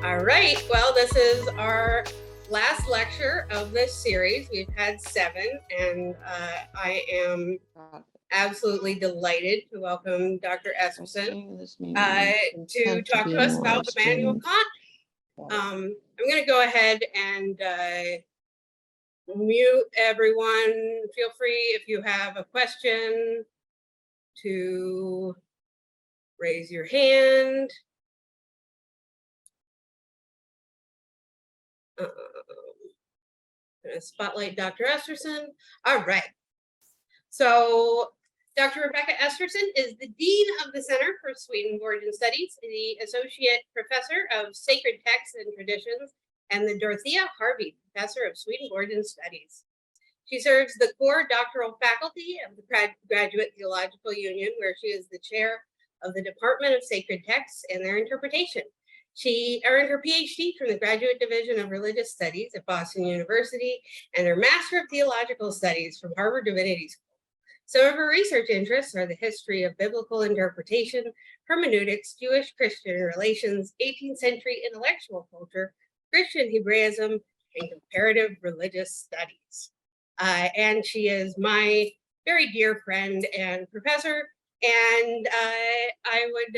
All right, well, this is our last lecture of this series. We've had 7, and I am absolutely delighted to welcome Dr. Esterson to talk to us about Immanuel Kant. I'm going to go ahead and mute everyone. Feel free, if you have a question, to raise your hand. I'm going to spotlight Dr. Esterson. All right. So Dr. Rebecca Esterson is the Dean of the Center for Swedenborgian Studies, the Associate Professor of Sacred Texts and Traditions, and the Dorothea Harvey Professor of Swedenborgian Studies. She serves the core doctoral faculty of the Graduate Theological Union, where she is the chair of the Department of Sacred Texts and their Interpretation. She earned her PhD from the Graduate Division of Religious Studies at Boston University and her Master of Theological Studies from Harvard Divinity School. Some of her research interests are the history of biblical interpretation, hermeneutics, Jewish-Christian relations, 18th century intellectual culture, Christian Hebraism, and comparative religious studies. And she is my very dear friend and professor, and I would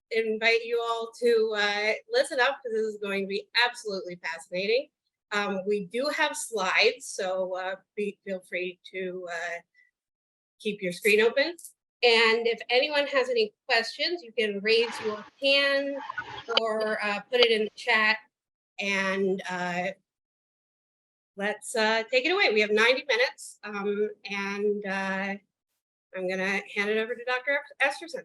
invite you all to listen up, because this is going to be absolutely fascinating. We do have slides, so feel free to keep your screen open. And if anyone has any questions, you can raise your hand or put it in the chat, and let's take it away. We have 90 minutes, and I'm going to hand it over to Dr. Esterson.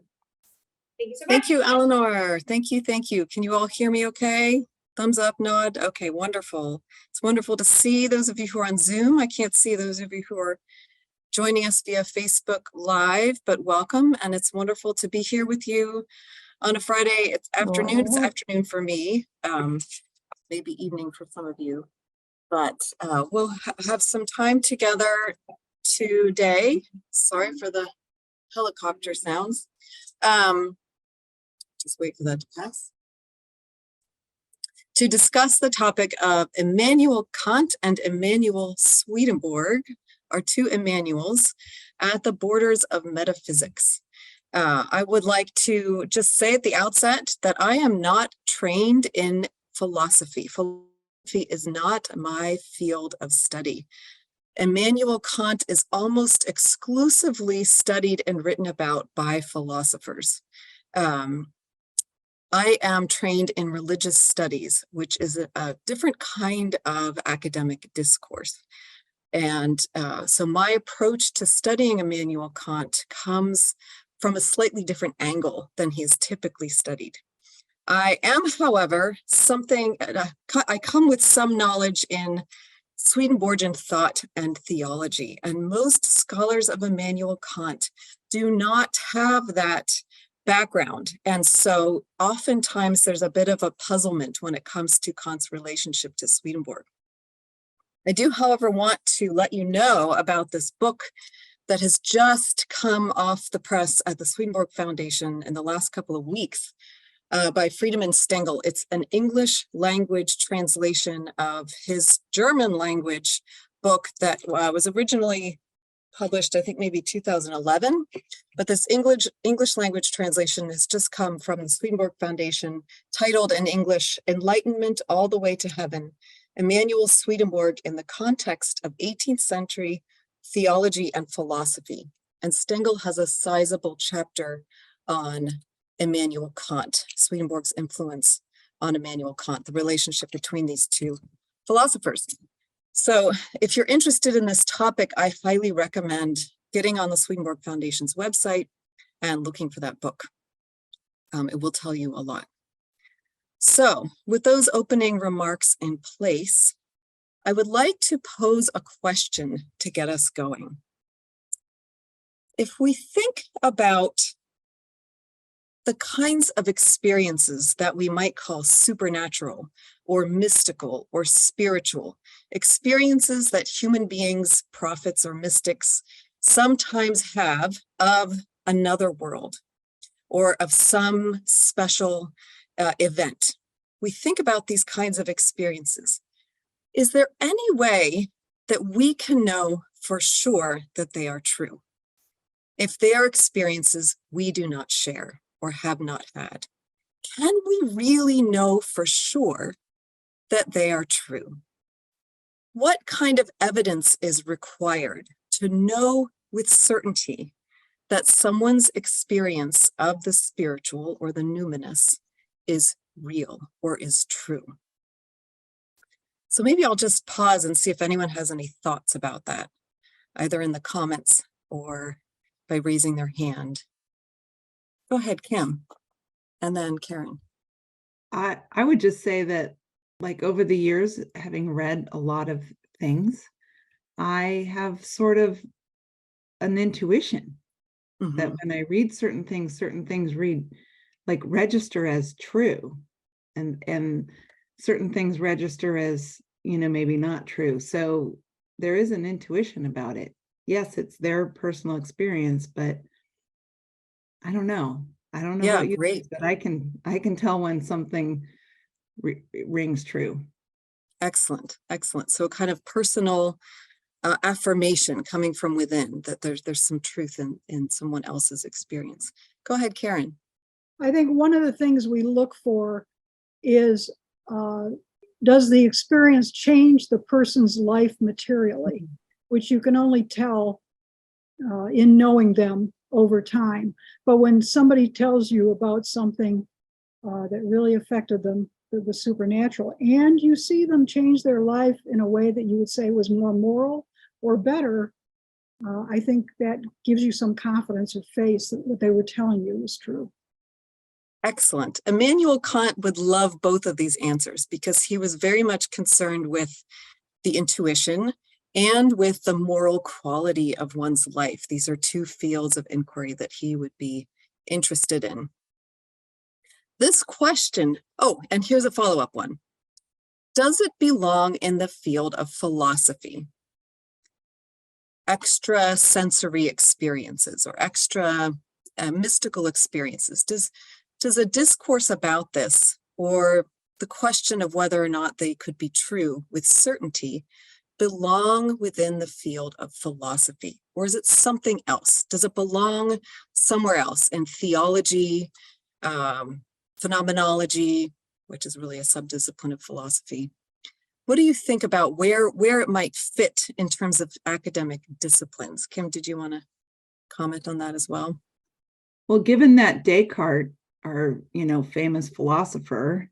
Thank you so much. Thank you, Eleanor. Thank you. Thank you. Can you all hear me okay? Thumbs up, nod. Okay, wonderful. It's wonderful to see those of you who are on Zoom. I can't see those of you who are joining us via Facebook Live, but welcome. And it's wonderful to be here with you on a Friday. It's afternoon. It's afternoon for me, maybe evening for some of you. But we'll have some time together today. Sorry for the helicopter sounds. Just wait for that to pass. To discuss the topic of Immanuel Kant and Immanuel Swedenborg, our two Immanuels, at the borders of metaphysics. I would like to just say at the outset that I am not trained in philosophy. Philosophy is not my field of study. Immanuel Kant is almost exclusively studied and written about by philosophers. I am trained in religious studies, which is a different kind of academic discourse. And so my approach to studying Immanuel Kant comes from a slightly different angle than he's typically studied. I am, however, I come with some knowledge in Swedenborgian thought and theology, and most scholars of Immanuel Kant do not have that background. And so oftentimes there's a bit of a puzzlement when it comes to Kant's relationship to Swedenborg. I do, however, want to let you know about this book that has just come off the press at the Swedenborg Foundation in the last couple of weeks by Friedemann Stengel. It's an English language translation of his German language book that was originally published, I think maybe 2011, but this English language translation has just come from the Swedenborg Foundation, titled in English, Enlightenment All the Way to Heaven, Immanuel Swedenborg in the Context of 18th Century Theology and Philosophy. And Stengel has a sizable chapter on Immanuel Kant, Swedenborg's influence on Immanuel Kant, the relationship between these two philosophers. So if you're interested in this topic, I highly recommend getting on the Swedenborg Foundation's website and looking for that book. It will tell you a lot. So with those opening remarks in place, I would like to pose a question to get us going. If we think about the kinds of experiences that we might call supernatural or mystical or spiritual, experiences that human beings, prophets or mystics, sometimes have of another world or of some special event. we think about these kinds of experiences, is there any way that we can know for sure that they are true? If they are experiences we do not share or have not had, can we really know for sure that they are true? What kind of evidence is required to know with certainty that someone's experience of the spiritual or the numinous is real or is true? So maybe I'll just pause and see if anyone has any thoughts about that, either in the comments or by raising their hand. Go ahead, Kim, and then Karen. I would just say that, like, over the years, having read a lot of things, I have sort of an intuition that when I read certain things register as true, and certain things register as, maybe not true. So there is an intuition about it. Yes, it's their personal experience, but I don't know. I don't know Yeah, about you, great. but I can tell when something rings true. Excellent, excellent. So kind of personal affirmation coming from within that there's some truth in someone else's experience. Go ahead, Karen. I think one of the things we look for is, does the experience change the person's life materially, which you can only tell in knowing them over time. But when somebody tells you about something that really affected them, that was supernatural, and you see them change their life in a way that you would say was more moral or better, I think that gives you some confidence or faith that what they were telling you was true. Excellent. Immanuel Kant would love both of these answers because he was very much concerned with the intuition and with the moral quality of one's life. These are two fields of inquiry that he would be interested in. This question, and here's a follow-up one. Does it belong in the field of philosophy? Extra sensory experiences or extra mystical experiences. Does a discourse about this, or the question of whether or not they could be true with certainty, belong within the field of philosophy? Or is it something else? Does it belong somewhere else in theology, phenomenology, which is really a subdiscipline of philosophy? What do you think about where it might fit in terms of academic disciplines? Kim, did you want to comment on that as well? Well, given that Descartes, our famous philosopher,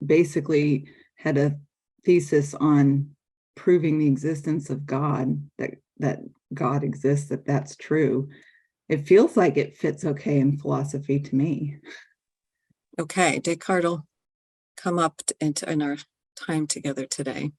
basically had a thesis on proving the existence of God, that God exists, that's true, it feels like it fits okay in philosophy to me. Okay, Descartes will come up in our time together today.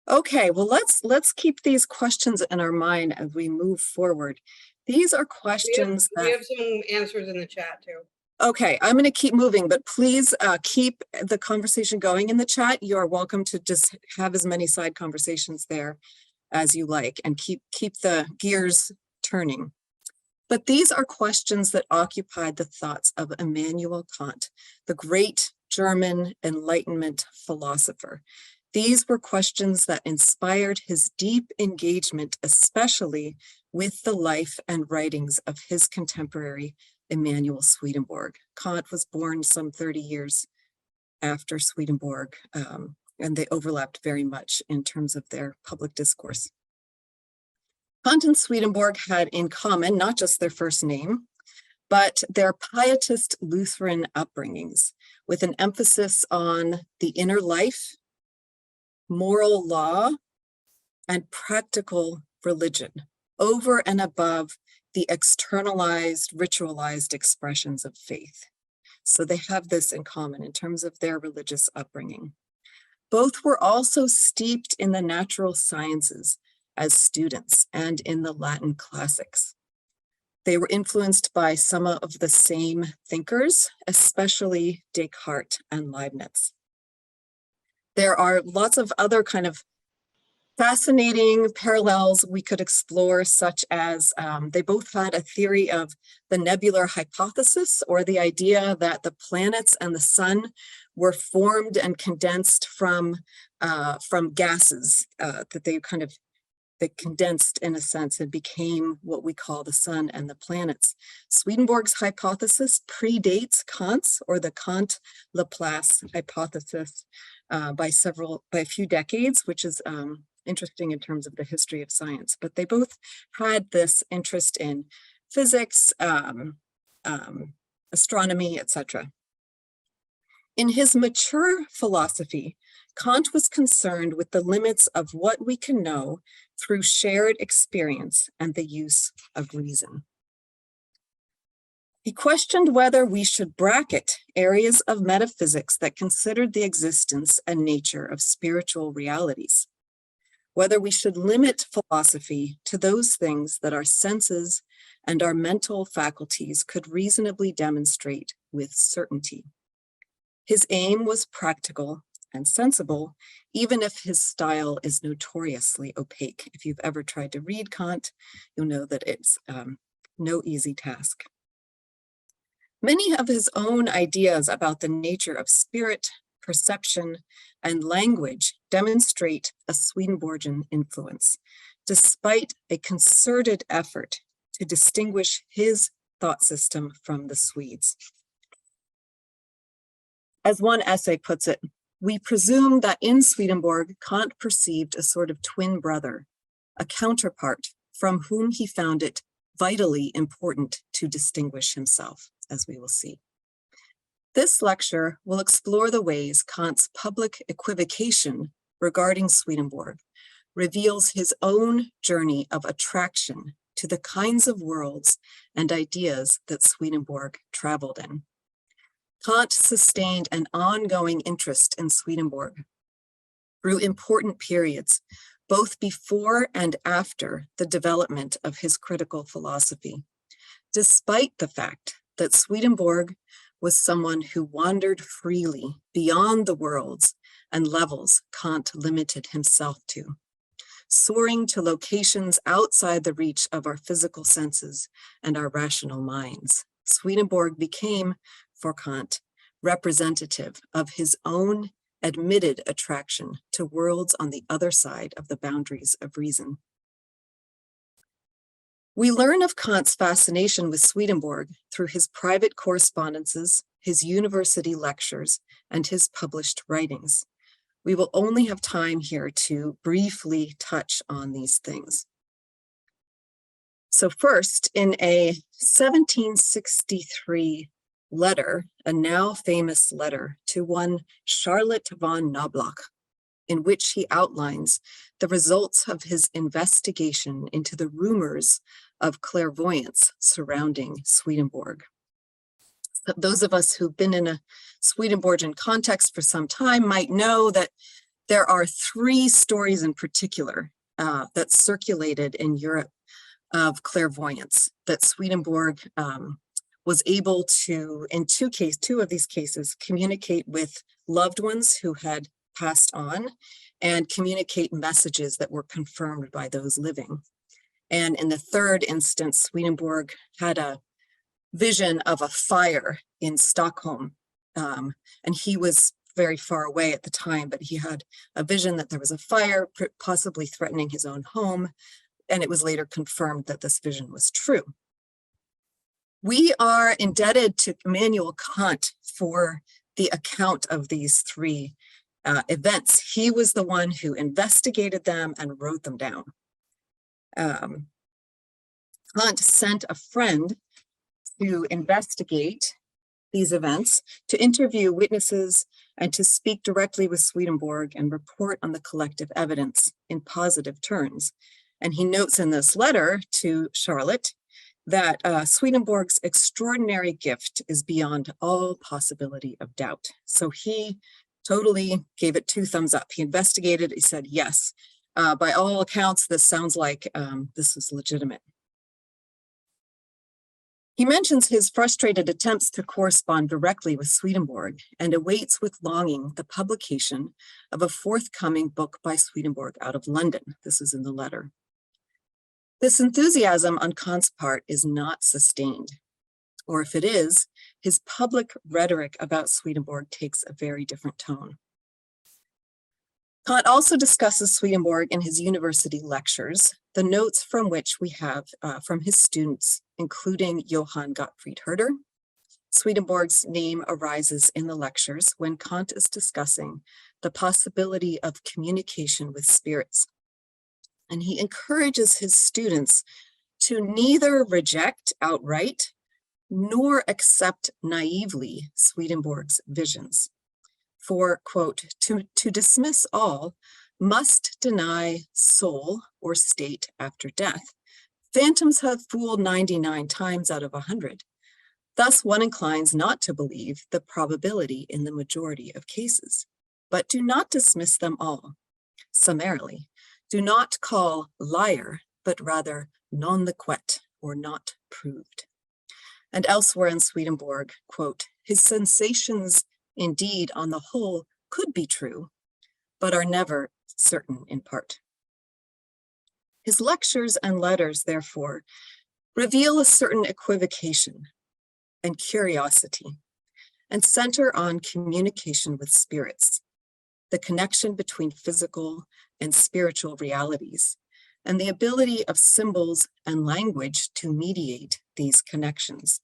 Okay, well, let's keep these questions in our mind as we move forward. These are questions we have some answers in the chat too. Okay, I'm going to keep moving, but please keep the conversation going in the chat. You are welcome to just have as many side conversations there as you like and keep the gears turning. But these are questions that occupied the thoughts of Immanuel Kant, the great German Enlightenment philosopher. These were questions that inspired his deep engagement, especially with the life and writings of his contemporary Immanuel Swedenborg. Kant was born some 30 years after Swedenborg, and they overlapped very much in terms of their public discourse. Kant and Swedenborg had in common not just their first name, but their pietist Lutheran upbringings, with an emphasis on the inner life, moral law, and practical religion, over and above the externalized, ritualized expressions of faith. So they have this in common in terms of their religious upbringing. Both were also steeped in the natural sciences as students and in the Latin classics. They were influenced by some of the same thinkers, especially Descartes and Leibniz. There are lots of other kind of Fascinating parallels we could explore, such as they both had a theory of the nebular hypothesis, or the idea that the planets and the sun were formed and condensed from gases, that they condensed in a sense and became what we call the sun and the planets. Swedenborg's hypothesis predates Kant's, or the Kant-Laplace hypothesis, by a few decades, which is interesting in terms of the history of science. But they both had this interest in physics, astronomy, etc. In his mature philosophy, Kant was concerned with the limits of what we can know through shared experience and the use of reason. He questioned whether we should bracket areas of metaphysics that considered the existence and nature of spiritual realities, whether we should limit philosophy to those things that our senses and our mental faculties could reasonably demonstrate with certainty. His aim was practical and sensible, even if his style is notoriously opaque. If you've ever tried to read Kant, you'll know that it's no easy task. Many of his own ideas about the nature of spirit, perception, and language demonstrate a Swedenborgian influence, despite a concerted effort to distinguish his thought system from the Swedes. As one essay puts it, we presume that in Swedenborg, Kant perceived a sort of twin brother, a counterpart from whom he found it vitally important to distinguish himself, as we will see. This lecture will explore the ways Kant's public equivocation regarding Swedenborg reveals his own journey of attraction to the kinds of worlds and ideas that Swedenborg traveled in. Kant sustained an ongoing interest in Swedenborg through important periods, both before and after the development of his critical philosophy, despite the fact that Swedenborg was someone who wandered freely beyond the worlds and levels Kant limited himself to, soaring to locations outside the reach of our physical senses and our rational minds. Swedenborg became, for Kant, representative of his own admitted attraction to worlds on the other side of the boundaries of reason. We learn of Kant's fascination with Swedenborg through his private correspondences, his university lectures, and his published writings. We will only have time here to briefly touch on these things. So first, in a 1763 letter, a now famous letter to one Charlotte von Knobloch, in which he outlines the results of his investigation into the rumors of clairvoyance surrounding Swedenborg. Those of us who've been in a Swedenborgian context for some time might know that there are three stories in particular that circulated in Europe of clairvoyance that Swedenborg was able to, in two of these cases, communicate with loved ones who had passed on and communicate messages that were confirmed by those living. And in the third instance, Swedenborg had a vision of a fire in Stockholm. And he was very far away at the time, but he had a vision that there was a fire possibly threatening his own home. And it was later confirmed that this vision was true. We are indebted to Immanuel Kant for the account of these three events. He was the one who investigated them and wrote them down. Kant sent a friend to investigate these events, to interview witnesses, and to speak directly with Swedenborg and report on the collective evidence in positive terms. And he notes in this letter to Charlotte that Swedenborg's extraordinary gift is beyond all possibility of doubt. So he totally gave it 2 thumbs up. He investigated, he said, yes, by all accounts, this sounds like this was legitimate. He mentions his frustrated attempts to correspond directly with Swedenborg and awaits with longing the publication of a forthcoming book by Swedenborg out of London. This is in the letter. This enthusiasm on Kant's part is not sustained, or if it is, his public rhetoric about Swedenborg takes a very different tone. Kant also discusses Swedenborg in his university lectures, the notes from which we have from his students, including Johann Gottfried Herder. Swedenborg's name arises in the lectures when Kant is discussing the possibility of communication with spirits. And he encourages his students to neither reject outright nor accept naively Swedenborg's visions. For, quote, to dismiss all must deny soul or state after death. Phantoms have fooled 99 times out of 100. Thus, one inclines not to believe the probability in the majority of cases, but do not dismiss them all summarily. Do not call liar, but rather non liquet, or not proved. And elsewhere in Swedenborg, quote, his sensations indeed on the whole could be true, but are never certain in part. His lectures and letters, therefore, reveal a certain equivocation and curiosity, and center on communication with spirits, the connection between physical and spiritual realities, and the ability of symbols and language to mediate these connections.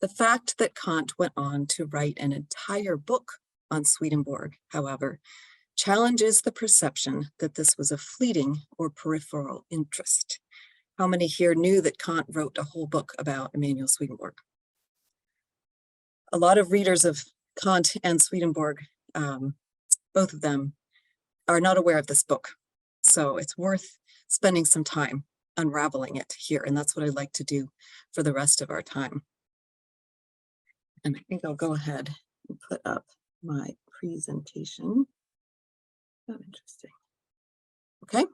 The fact that Kant went on to write an entire book on Swedenborg, however, challenges the perception that this was a fleeting or peripheral interest. How many here knew that Kant wrote a whole book about Immanuel Swedenborg? A lot of readers of Kant and Swedenborg, both of them, are not aware of this book. So it's worth spending some time unraveling it here. And that's what I'd like to do for the rest of our time. And I think I'll go ahead and put up my presentation. Oh, interesting. Okay.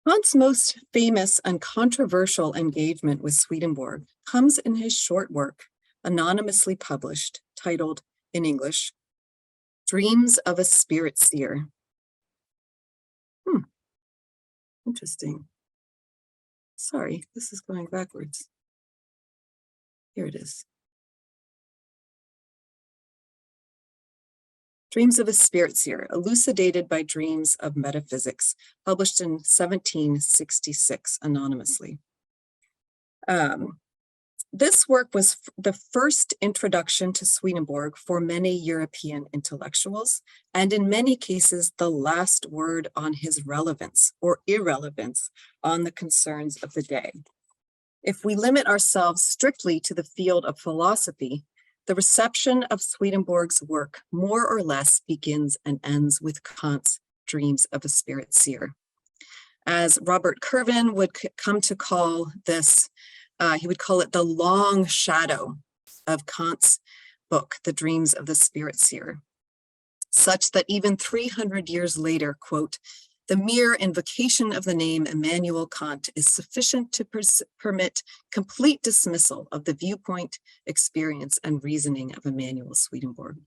Kant's most famous and controversial engagement with Swedenborg comes in his short work, anonymously published, titled, in English, Dreams of a Spirit Seer. Interesting. Sorry, this is going backwards. Here it is. Dreams of a Spirit Seer, elucidated by Dreams of Metaphysics, published in 1766 anonymously. This work was the first introduction to Swedenborg for many European intellectuals, and in many cases, the last word on his relevance or irrelevance on the concerns of the day. If we limit ourselves strictly to the field of philosophy, the reception of Swedenborg's work more or less begins and ends with Kant's Dreams of a Spirit Seer. As Robert Kervin would come to call this, he would call it the long shadow of Kant's book, The Dreams of the Spirit Seer, such that even 300 years later, quote, the mere invocation of the name Immanuel Kant is sufficient to permit complete dismissal of the viewpoint, experience, and reasoning of Immanuel Swedenborg.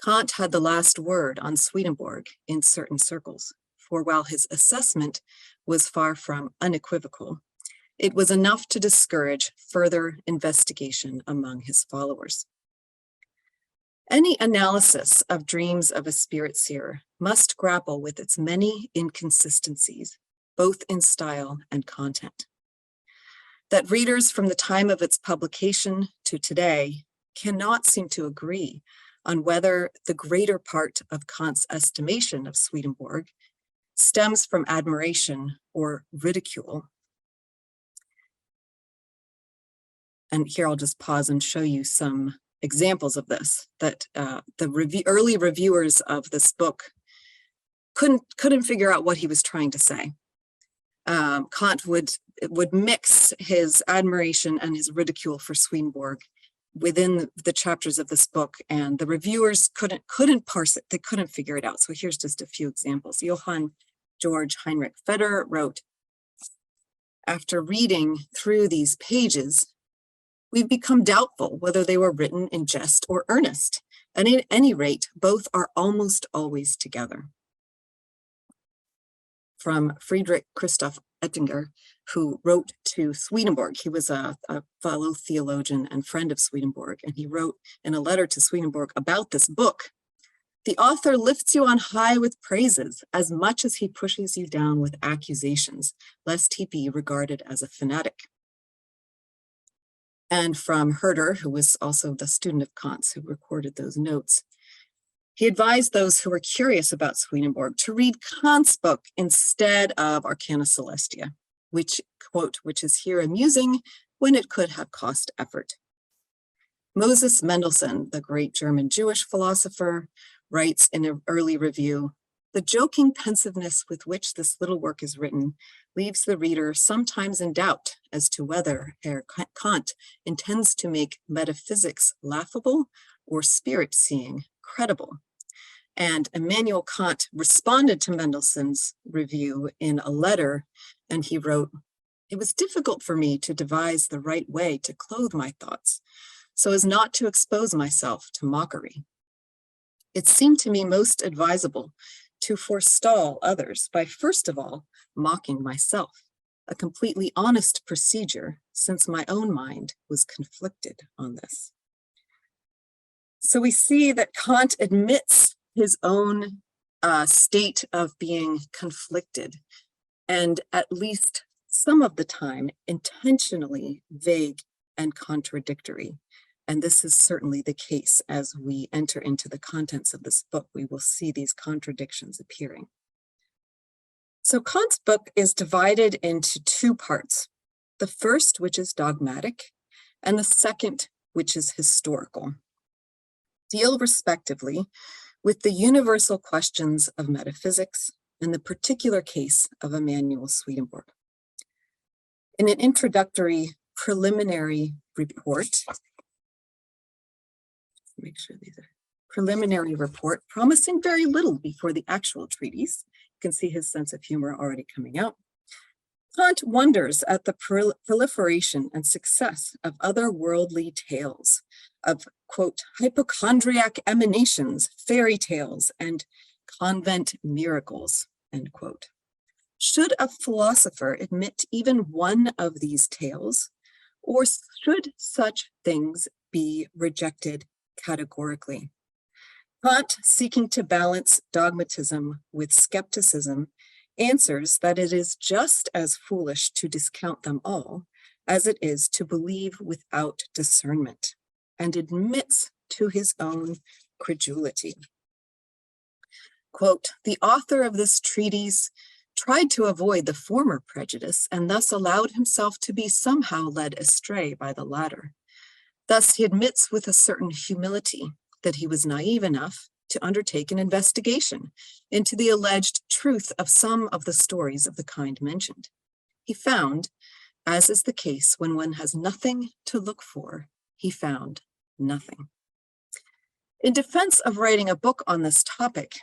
Kant had the last word on Swedenborg in certain circles, for while his assessment was far from unequivocal, it was enough to discourage further investigation among his followers. Any analysis of Dreams of a Spirit Seer must grapple with its many inconsistencies, both in style and content. That readers from the time of its publication to today cannot seem to agree on whether the greater part of Kant's estimation of Swedenborg stems from admiration or ridicule. And here I'll just pause and show you some examples of this, that the early reviewers of this book couldn't figure out what he was trying to say. Kant would mix his admiration and his ridicule for Swedenborg within the chapters of this book, and the reviewers couldn't parse it. They couldn't figure it out. So here's just a few examples. Johann Georg Heinrich Feder wrote, after reading through these pages, we've become doubtful whether they were written in jest or earnest, and at any rate, both are almost always together. From Friedrich Christoph Ettinger, who wrote to Swedenborg. He was a fellow theologian and friend of Swedenborg, and he wrote in a letter to Swedenborg about this book: "The author lifts you on high with praises as much as he pushes you down with accusations, lest he be regarded as a fanatic." And from Herder, who was also the student of Kant's who recorded those notes, he advised those who were curious about Swedenborg to read Kant's book instead of Arcana Celestia, which, quote, "which is here amusing when it could have cost effort." Moses Mendelssohn, the great German Jewish philosopher, writes in an early review, "The joking pensiveness with which this little work is written leaves the reader sometimes in doubt as to whether Herr Kant intends to make metaphysics laughable or spirit seeing credible." And Immanuel Kant responded to Mendelssohn's review in a letter, and he wrote, "It was difficult for me to devise the right way to clothe my thoughts, so as not to expose myself to mockery. It seemed to me most advisable to forestall others by first of all mocking myself, a completely honest procedure since my own mind was conflicted on this." So we see that Kant admits his own state of being conflicted, and at least some of the time intentionally vague and contradictory. And this is certainly the case as we enter into the contents of this book. We will see these contradictions appearing. So Kant's book is divided into two parts. The first, which is dogmatic, and the second, which is historical, deal respectively with the universal questions of metaphysics and the particular case of Immanuel Swedenborg. In an introductory preliminary report, make sure these are preliminary report, promising very little before the actual treatise. You can see his sense of humor already coming out. Kant wonders at the proliferation and success of otherworldly tales, of, quote, hypochondriac emanations, fairy tales, and convent miracles, end quote. Should a philosopher admit even one of these tales, or should such things be rejected categorically? Kant, seeking to balance dogmatism with skepticism, answers that it is just as foolish to discount them all as it is to believe without discernment, and admits to his own credulity. Quote, "The author of this treatise tried to avoid the former prejudice and thus allowed himself to be somehow led astray by the latter. Thus he admits with a certain humility that he was naive enough to undertake an investigation into the alleged truth of some of the stories of the kind mentioned. He found, as is the case when one has nothing to look for, he found nothing." In defense of writing a book on this topic,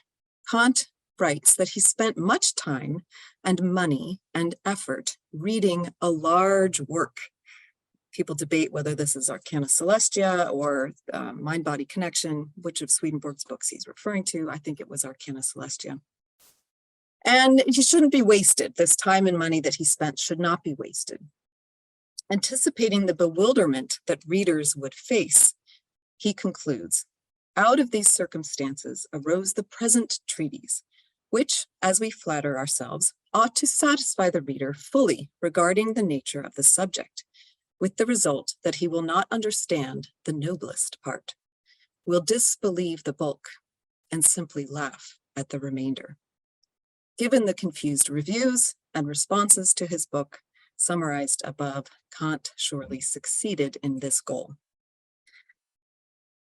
Kant writes that he spent much time and money and effort reading a large work. People debate whether this is Arcana Celestia or Mind-Body Connection, which of Swedenborg's books he's referring to. I think it was Arcana Celestia. And it shouldn't be wasted. This time and money that he spent should not be wasted. Anticipating the bewilderment that readers would face, he concludes, "Out of these circumstances arose the present treatise, which, as we flatter ourselves, ought to satisfy the reader fully regarding the nature of the subject, with the result that he will not understand the noblest part, will disbelieve the bulk, and simply laugh at the remainder." Given the confused reviews and responses to his book, summarized above, Kant surely succeeded in this goal.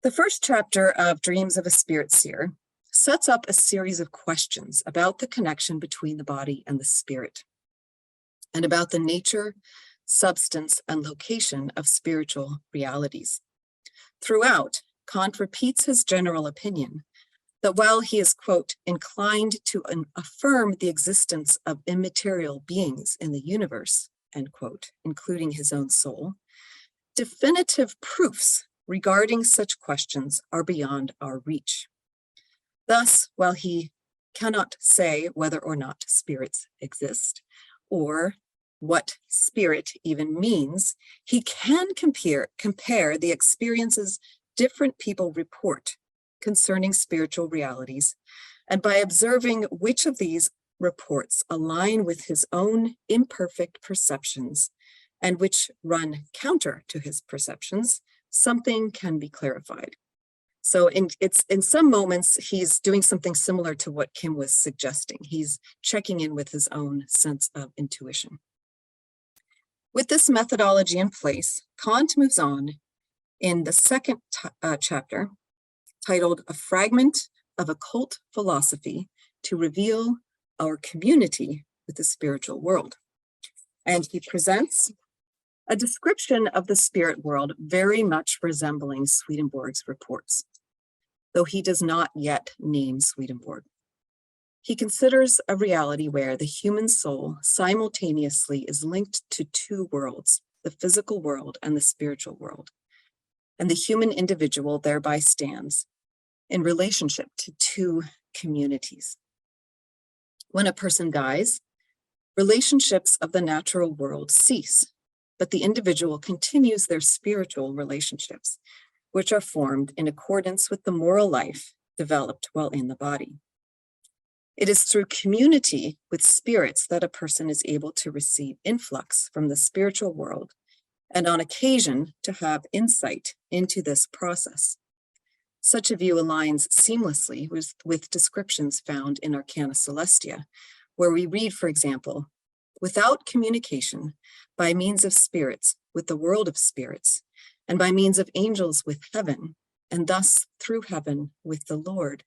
The first chapter of Dreams of a Spirit Seer sets up a series of questions about the connection between the body and the spirit, and about the nature, substance, and location of spiritual realities. Throughout, Kant repeats his general opinion that while he is, quote, inclined to affirm the existence of immaterial beings in the universe, end quote, including his own soul, definitive proofs regarding such questions are beyond our reach. Thus, while he cannot say whether or not spirits exist, or what spirit even means, he can compare the experiences different people report concerning spiritual realities, and by observing which of these reports align with his own imperfect perceptions and which run counter to his perceptions, something can be clarified. So in some moments, he's doing something similar to what Kim was suggesting. He's checking in with his own sense of intuition. With this methodology in place, Kant moves on in the second chapter, titled A Fragment of Occult Philosophy to Reveal Our Community with the Spiritual World. And he presents a description of the spirit world very much resembling Swedenborg's reports, though he does not yet name Swedenborg. He considers a reality where the human soul simultaneously is linked to two worlds, the physical world and the spiritual world, and the human individual thereby stands in relationship to two communities. When a person dies, relationships of the natural world cease, but the individual continues their spiritual relationships, which are formed in accordance with the moral life developed while in the body. It is through community with spirits that a person is able to receive influx from the spiritual world, and on occasion to have insight into this process. Such a view aligns seamlessly with descriptions found in Arcana Celestia, where we read, for example, without communication by means of spirits with the world of spirits, and by means of angels with heaven, and thus through heaven with the Lord,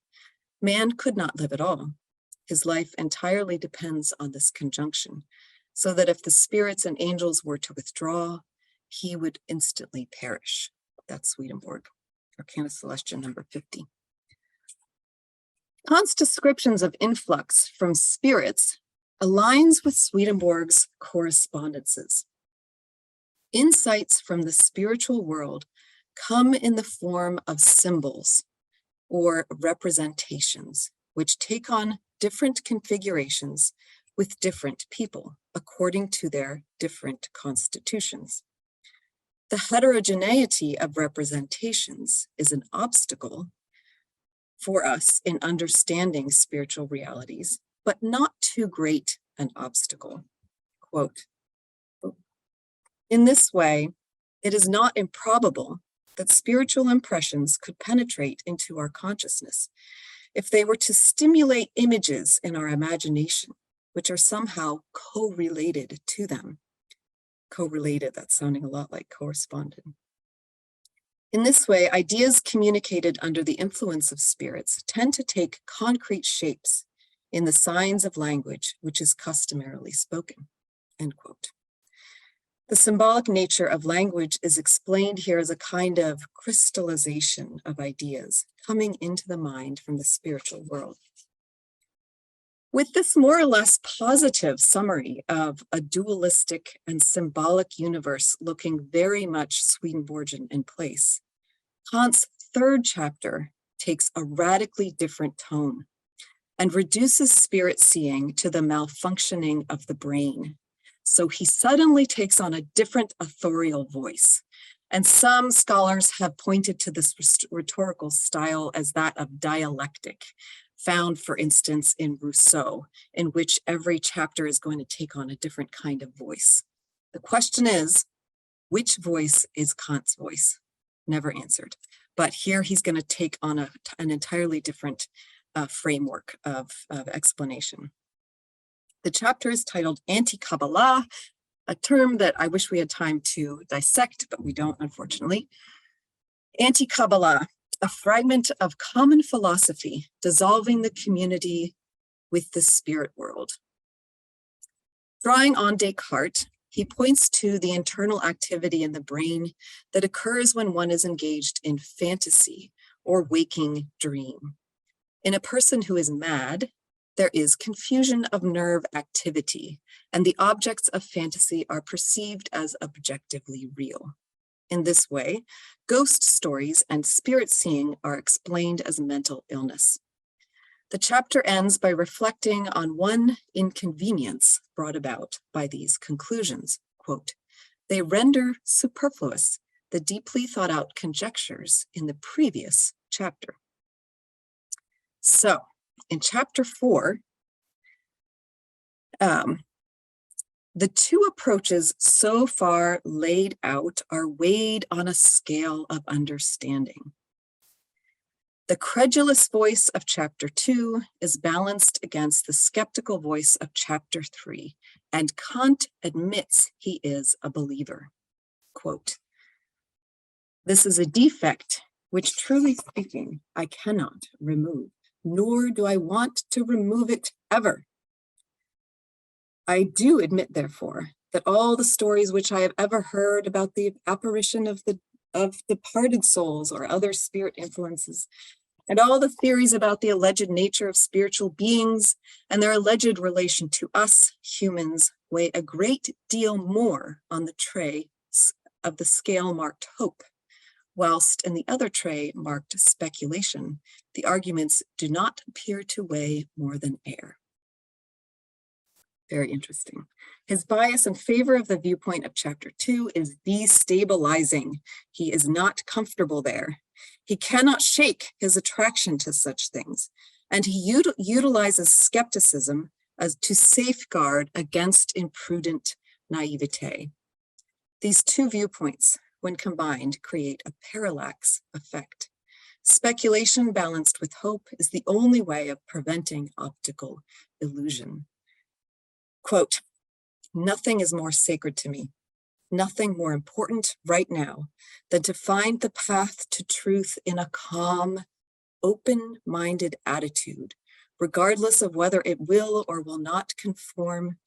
man could not live at all. His life entirely depends on this conjunction, so that if the spirits and angels were to withdraw, he would instantly perish. That's Swedenborg, Arcana Celestia number 50. Kant's descriptions of influx from spirits aligns with Swedenborg's correspondences. Insights from the spiritual world come in the form of symbols or representations, which take on different configurations with different people according to their different constitutions. The heterogeneity of representations is an obstacle for us in understanding spiritual realities, but not too great an obstacle. Quote, in this way, it is not improbable that spiritual impressions could penetrate into our consciousness if they were to stimulate images in our imagination, which are somehow co-related to them. Co-related, that's sounding a lot like correspondent. In this way, ideas communicated under the influence of spirits tend to take concrete shapes in the signs of language which is customarily spoken, end quote. The symbolic nature of language is explained here as a kind of crystallization of ideas coming into the mind from the spiritual world. With this more or less positive summary of a dualistic and symbolic universe looking very much Swedenborgian in place, Kant's third chapter takes a radically different tone and reduces spirit seeing to the malfunctioning of the brain. So he suddenly takes on a different authorial voice. And some scholars have pointed to this rhetorical style as that of dialectic, found, for instance, in Rousseau, in which every chapter is going to take on a different kind of voice. The question is, which voice is Kant's voice? Never answered. But here he's going to take on an entirely different framework of explanation. The chapter is titled Anti-Kabbalah, a term that I wish we had time to dissect, but we don't, unfortunately. Anti-Kabbalah, a fragment of common philosophy dissolving the community with the spirit world. Drawing on Descartes, he points to the internal activity in the brain that occurs when one is engaged in fantasy or waking dream. In a person who is mad, There is confusion of nerve activity, and the objects of fantasy are perceived as objectively real. In this way, ghost stories and spirit seeing are explained as mental illness. The chapter ends by reflecting on one inconvenience brought about by these conclusions. Quote, "They render superfluous the deeply thought out conjectures in the previous chapter." So, in chapter 4, the two approaches so far laid out are weighed on a scale of understanding. The credulous voice of chapter 2 is balanced against the skeptical voice of chapter 3, and Kant admits he is a believer. Quote, "This is a defect which, truly speaking, I cannot remove, nor do I want to remove it ever. I do admit, therefore, that all the stories which I have ever heard about the apparition of departed souls or other spirit influences, and all the theories about the alleged nature of spiritual beings and their alleged relation to us humans weigh a great deal more on the tray of the scale marked hope, whilst in the other tray marked speculation, the arguments do not appear to weigh more than air." Very interesting. His bias in favor of the viewpoint of chapter 2 is destabilizing. He is not comfortable there. He cannot shake his attraction to such things, and he utilizes skepticism as to safeguard against imprudent naivete. These two viewpoints, when combined, create a parallax effect. Speculation balanced with hope is the only way of preventing optical illusion. Quote, "Nothing is more sacred to me, nothing more important right now than to find the path to truth in a calm, open-minded attitude, regardless of whether it will or will not confirm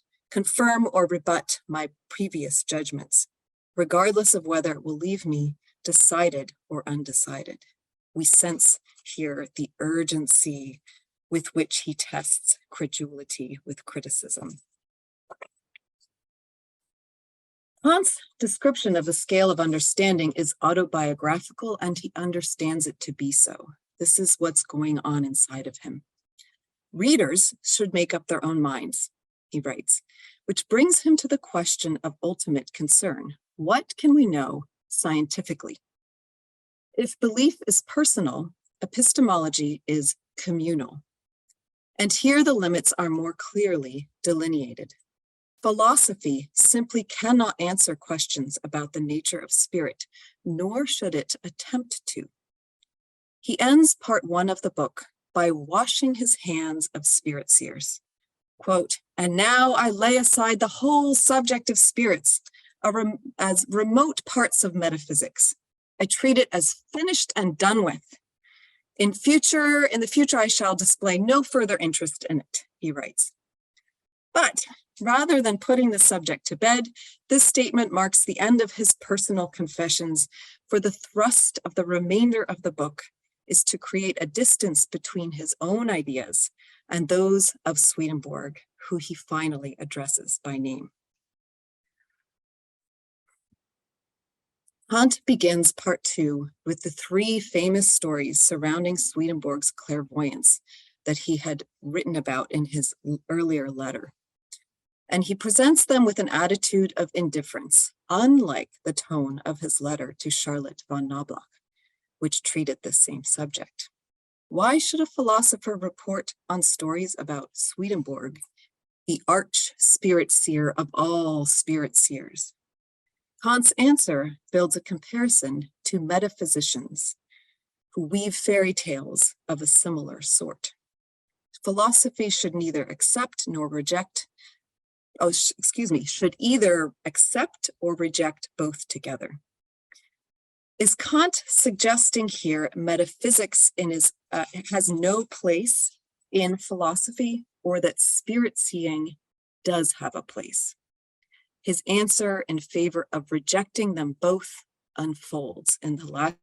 or rebut my previous judgments, regardless of whether it will leave me decided or undecided." We sense here the urgency with which he tests credulity with criticism. Kant's description of the scale of understanding is autobiographical, and he understands it to be so. This is what's going on inside of him. "Readers should make up their own minds," he writes, which brings him to the question of ultimate concern. What can we know scientifically? If belief is personal, epistemology is communal. And here the limits are more clearly delineated. Philosophy simply cannot answer questions about the nature of spirit, nor should it attempt to. He ends part 1 of the book by washing his hands of spirit seers. Quote, "And now I lay aside the whole subject of spirits as remote parts of metaphysics. I treat it as finished and done with. In the future, I shall display no further interest in it," he writes. But rather than putting the subject to bed, this statement marks the end of his personal confessions, for the thrust of the remainder of the book is to create a distance between his own ideas and those of Swedenborg, who he finally addresses by name. Kant begins part 2 with the 3 famous stories surrounding Swedenborg's clairvoyance that he had written about in his earlier letter. And he presents them with an attitude of indifference, unlike the tone of his letter to Charlotte von Knobloch, which treated this same subject. Why should a philosopher report on stories about Swedenborg, the arch spirit seer of all spirit seers? Kant's answer builds a comparison to metaphysicians who weave fairy tales of a similar sort. Philosophy should neither accept nor reject, should either accept or reject both together. Is Kant suggesting here metaphysics has no place in philosophy, or that spirit seeing does have a place? His answer in favor of rejecting them both unfolds in the last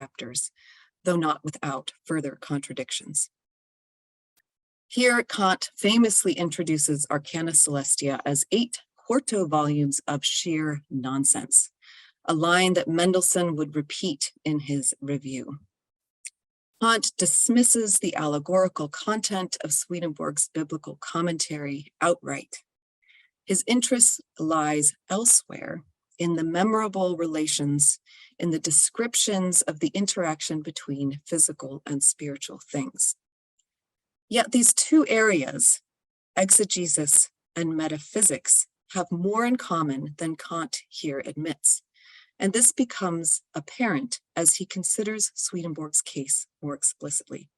chapters, though not without further contradictions. Here, Kant famously introduces Arcana Celestia as 8 quarto volumes of sheer nonsense, a line that Mendelssohn would repeat in his review. Kant dismisses the allegorical content of Swedenborg's biblical commentary outright. His interest lies elsewhere in the memorable relations, in the descriptions of the interaction between physical and spiritual things. Yet these two areas, exegesis and metaphysics, have more in common than Kant here admits. And this becomes apparent as he considers Swedenborg's case more explicitly.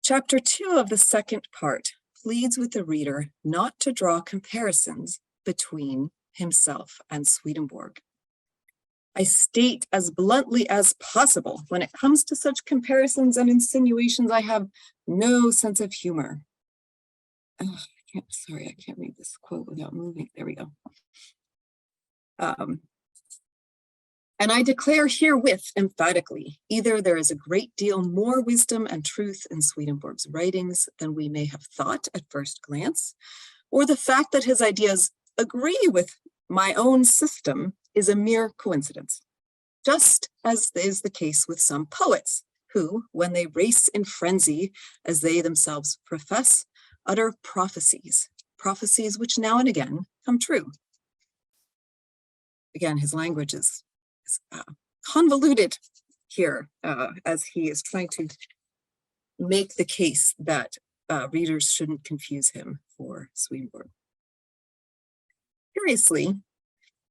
Chapter 2 of the second part pleads with the reader not to draw comparisons between himself and Swedenborg. I state as bluntly as possible, when it comes to such comparisons and insinuations, I have no sense of humor. I can't read this quote without moving. There we go. And I declare herewith emphatically, either there is a great deal more wisdom and truth in Swedenborg's writings than we may have thought at first glance, or the fact that his ideas agree with my own system is a mere coincidence, just as is the case with some poets who, when they race in frenzy, as they themselves profess, utter prophecies which now and again come true. Again, his language is convoluted here as he is trying to make the case that readers shouldn't confuse him for Swedenborg. Curiously,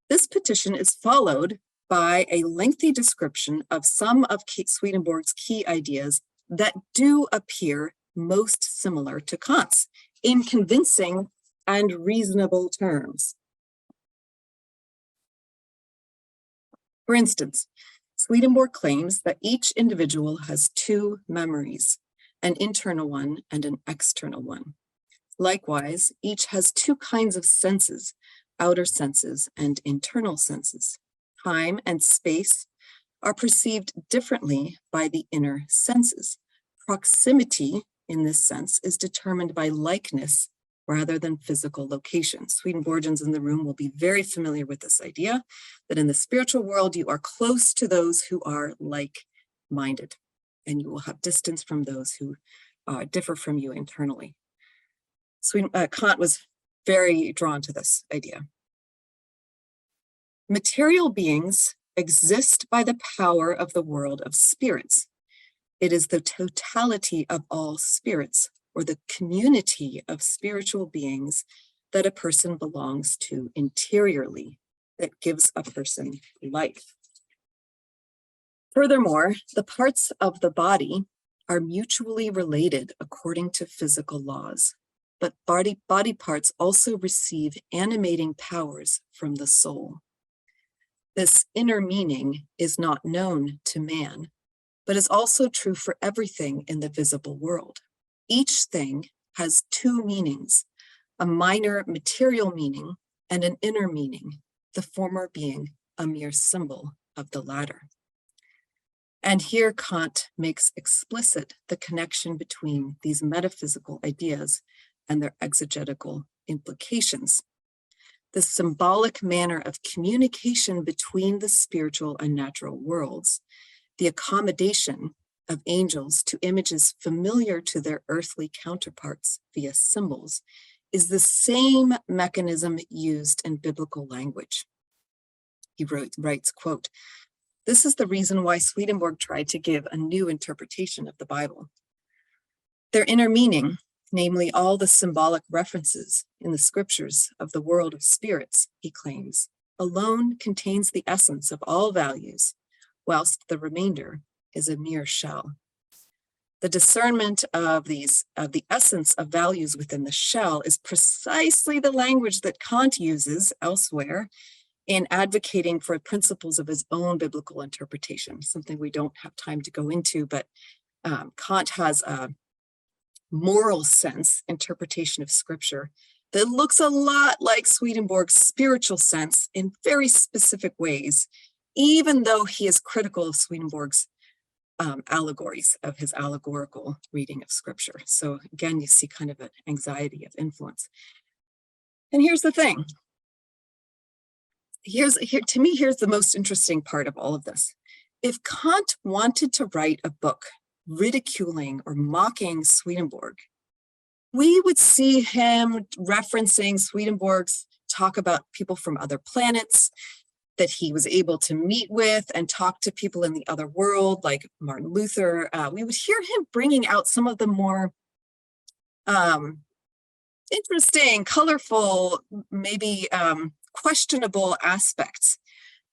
this petition is followed by a lengthy description of some of Swedenborg's key ideas that do appear most similar to Kant's in convincing and reasonable terms. For instance, Swedenborg claims that each individual has two memories, an internal one and an external one. Likewise, each has two kinds of senses, outer senses and internal senses. Time and space are perceived differently by the inner senses. Proximity, in this sense, is determined by likeness rather than physical location. Swedenborgians in the room will be very familiar with this idea that in the spiritual world, you are close to those who are like-minded, and you will have distance from those who differ from you internally. Kant was very drawn to this idea. Material beings exist by the power of the world of spirits. It is the totality of all spirits, or the community of spiritual beings that a person belongs to interiorly, that gives a person life. Furthermore, the parts of the body are mutually related according to physical laws, but body parts also receive animating powers from the soul. This inner meaning is not known to man, but is also true for everything in the visible world. Each thing has two meanings, a minor material meaning and an inner meaning, the former being a mere symbol of the latter. And here Kant makes explicit the connection between these metaphysical ideas and their exegetical implications. The symbolic manner of communication between the spiritual and natural worlds, the accommodation of angels to images familiar to their earthly counterparts via symbols, is the same mechanism used in biblical language. He writes, quote, "This is the reason why Swedenborg tried to give a new interpretation of the Bible. Their inner meaning, namely all the symbolic references in the scriptures of the world of spirits, he claims, alone contains the essence of all values, whilst the remainder is a mere shell. The discernment of the essence of values within the shell is precisely the language that Kant uses elsewhere in advocating for principles of his own biblical interpretation, something we don't have time to go into, but Kant has a moral sense interpretation of scripture that looks a lot like Swedenborg's spiritual sense in very specific ways, even though he is critical of Swedenborg's allegories of his allegorical reading of scripture. So again, you see kind of an anxiety of influence. And here's the thing. To me, here's the most interesting part of all of this. If Kant wanted to write a book ridiculing or mocking Swedenborg, we would see him referencing Swedenborg's talk about people from other planets that he was able to meet with and talk to people in the other world, like Martin Luther. We would hear him bringing out some of the more interesting, colorful, maybe questionable aspects.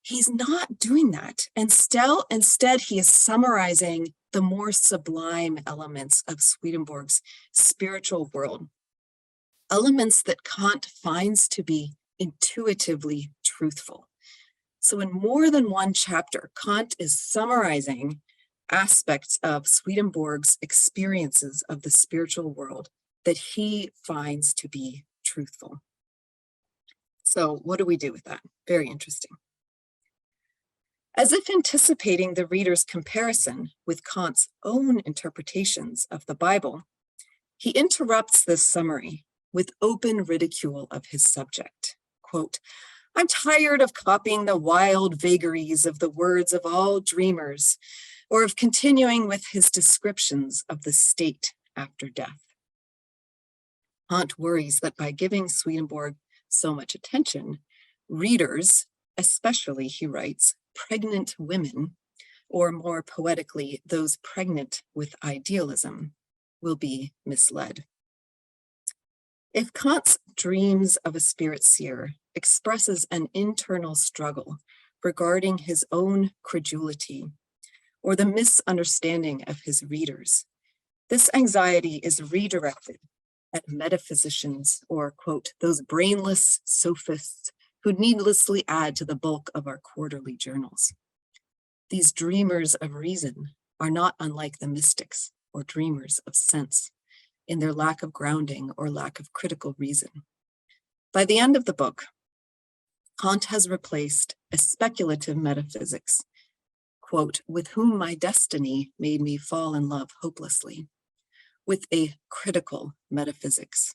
He's not doing that. Instead, he is summarizing the more sublime elements of Swedenborg's spiritual world, elements that Kant finds to be intuitively truthful. So in more than one chapter, Kant is summarizing aspects of Swedenborg's experiences of the spiritual world that he finds to be truthful. So what do we do with that? Very interesting. As if anticipating the reader's comparison with Kant's own interpretations of the Bible, he interrupts this summary with open ridicule of his subject. Quote, "I'm tired of copying the wild vagaries of the words of all dreamers, or of continuing with his descriptions of the state after death." Kant worries that by giving Swedenborg so much attention, readers, especially, he writes, pregnant women, or more poetically, those pregnant with idealism, will be misled. If Kant's Dreams of a Spirit Seer expresses an internal struggle regarding his own credulity or the misunderstanding of his readers, this anxiety is redirected at metaphysicians or, quote, those brainless sophists who needlessly add to the bulk of our quarterly journals. These dreamers of reason are not unlike the mystics or dreamers of sense in their lack of grounding or lack of critical reason. By the end of the book, Kant has replaced a speculative metaphysics, quote, with whom my destiny made me fall in love hopelessly, with a critical metaphysics.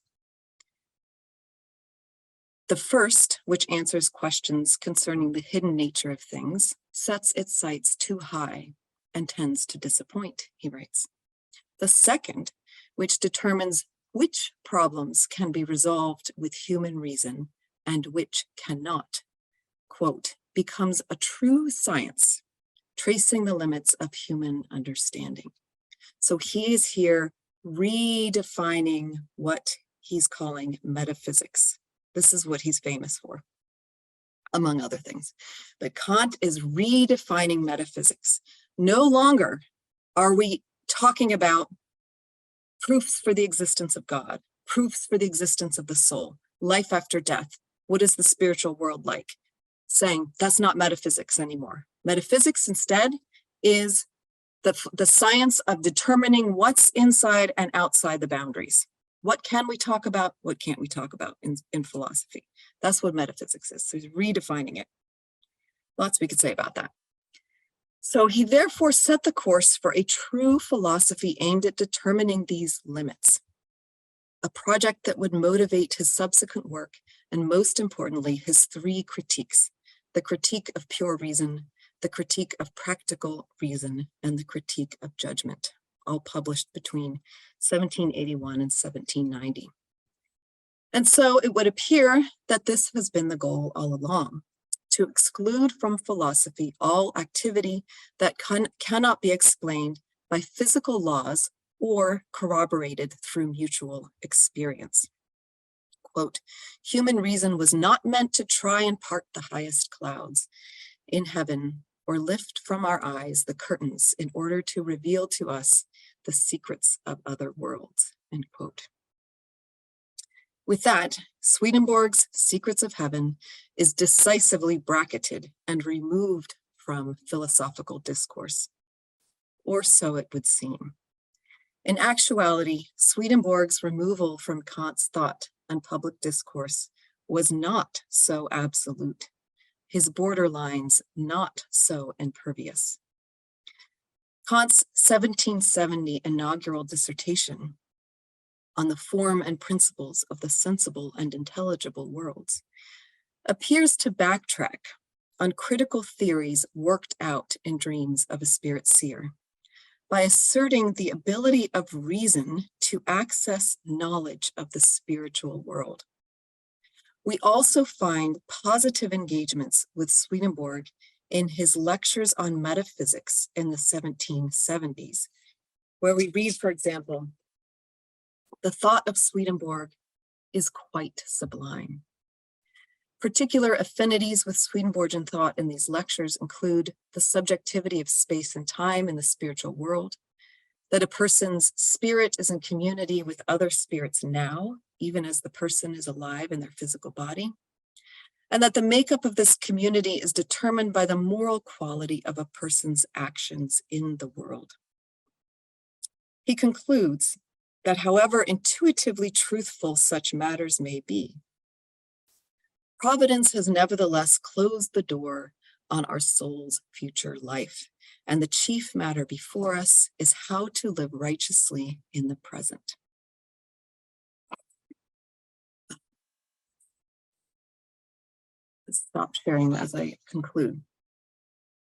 The first, which answers questions concerning the hidden nature of things, sets its sights too high and tends to disappoint, he writes. The second, which determines which problems can be resolved with human reason and which cannot, quote, becomes a true science, tracing the limits of human understanding. So he is here redefining what he's calling metaphysics. This is what he's famous for, among other things. But Kant is redefining metaphysics. No longer are we talking about proofs for the existence of God, proofs for the existence of the soul, life after death. What is the spiritual world like? Saying that's not metaphysics anymore. Metaphysics instead is the science of determining what's inside and outside the boundaries. What can we talk about? What can't we talk about in philosophy? That's what metaphysics is. So he's redefining it. Lots we could say about that. So he therefore set the course for a true philosophy aimed at determining these limits, a project that would motivate his subsequent work, and most importantly, his three critiques: the critique of pure reason, the critique of practical reason, and the critique of judgment, all published between 1781 and 1790. And so it would appear that this has been the goal all along, to exclude from philosophy all activity that cannot be explained by physical laws or corroborated through mutual experience. Quote, human reason was not meant to try and part the highest clouds in heaven or lift from our eyes the curtains in order to reveal to us the secrets of other worlds, end quote. With that, Swedenborg's Secrets of Heaven is decisively bracketed and removed from philosophical discourse, or so it would seem. In actuality, Swedenborg's removal from Kant's thought and public discourse was not so absolute, his borderlines not so impervious. Kant's 1770 inaugural dissertation on the form and principles of the sensible and intelligible worlds appears to backtrack on critical theories worked out in dreams of a spirit seer by asserting the ability of reason to access knowledge of the spiritual world. We also find positive engagements with Swedenborg in his lectures on metaphysics in the 1770s, where we read, for example, "The thought of Swedenborg is quite sublime." Particular affinities with Swedenborgian thought in these lectures include the subjectivity of space and time in the spiritual world, that a person's spirit is in community with other spirits now, even as the person is alive in their physical body, and that the makeup of this community is determined by the moral quality of a person's actions in the world. He concludes that however intuitively truthful such matters may be, Providence has nevertheless closed the door on our soul's future life, and the chief matter before us is how to live righteously in the present. Stop sharing as I conclude.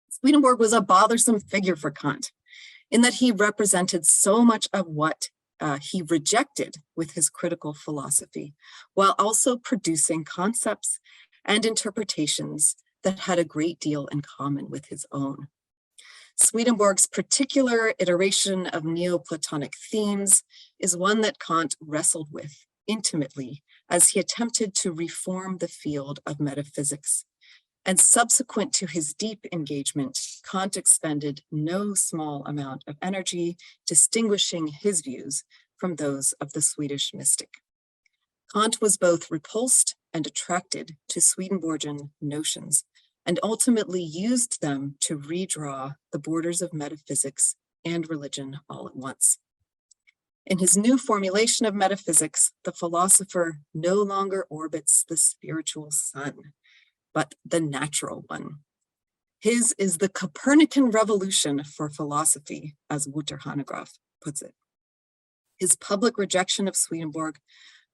Swedenborg was a bothersome figure for Kant in that he represented so much of what he rejected with his critical philosophy, while also producing concepts and interpretations that had a great deal in common with his own. Swedenborg's particular iteration of Neoplatonic themes is one that Kant wrestled with intimately as he attempted to reform the field of metaphysics. And subsequent to his deep engagement, Kant expended no small amount of energy distinguishing his views from those of the Swedish mystic. Kant was both repulsed and attracted to Swedenborgian notions, and ultimately used them to redraw the borders of metaphysics and religion all at once. In his new formulation of metaphysics, the philosopher no longer orbits the spiritual sun, but the natural one. His is the Copernican revolution for philosophy, as Wouter Hanegraaff puts it. His public rejection of Swedenborg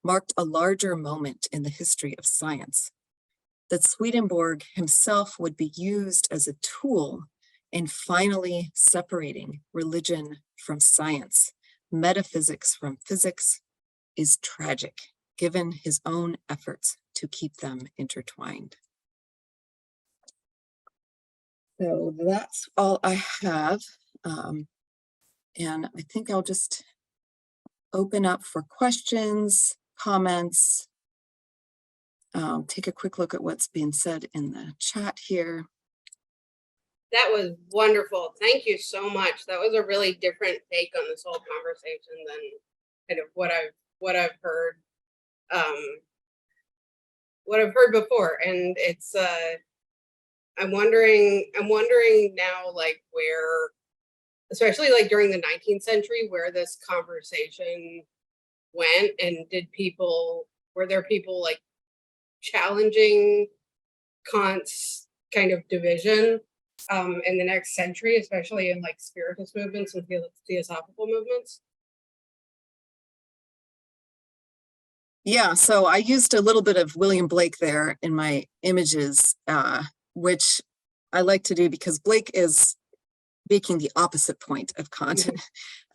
marked a larger moment in the history of science, that Swedenborg himself would be used as a tool in finally separating religion from science, metaphysics from physics, is tragic, given his own efforts to keep them intertwined. So that's all I have. And I think I'll just open up for questions, comments, take a quick look at what's being said in the chat here. That was wonderful. Thank you so much. That was a really different take on this whole conversation than kind of what I've heard before. And it's I'm wondering now, like, where, especially like during the 19th century, where this conversation went, and were there people like challenging Kant's kind of division in the next century, especially in like spiritist movements and theosophical movements? Yeah, so I used a little bit of William Blake there in my images, which I like to do because Blake is making the opposite point of Kant.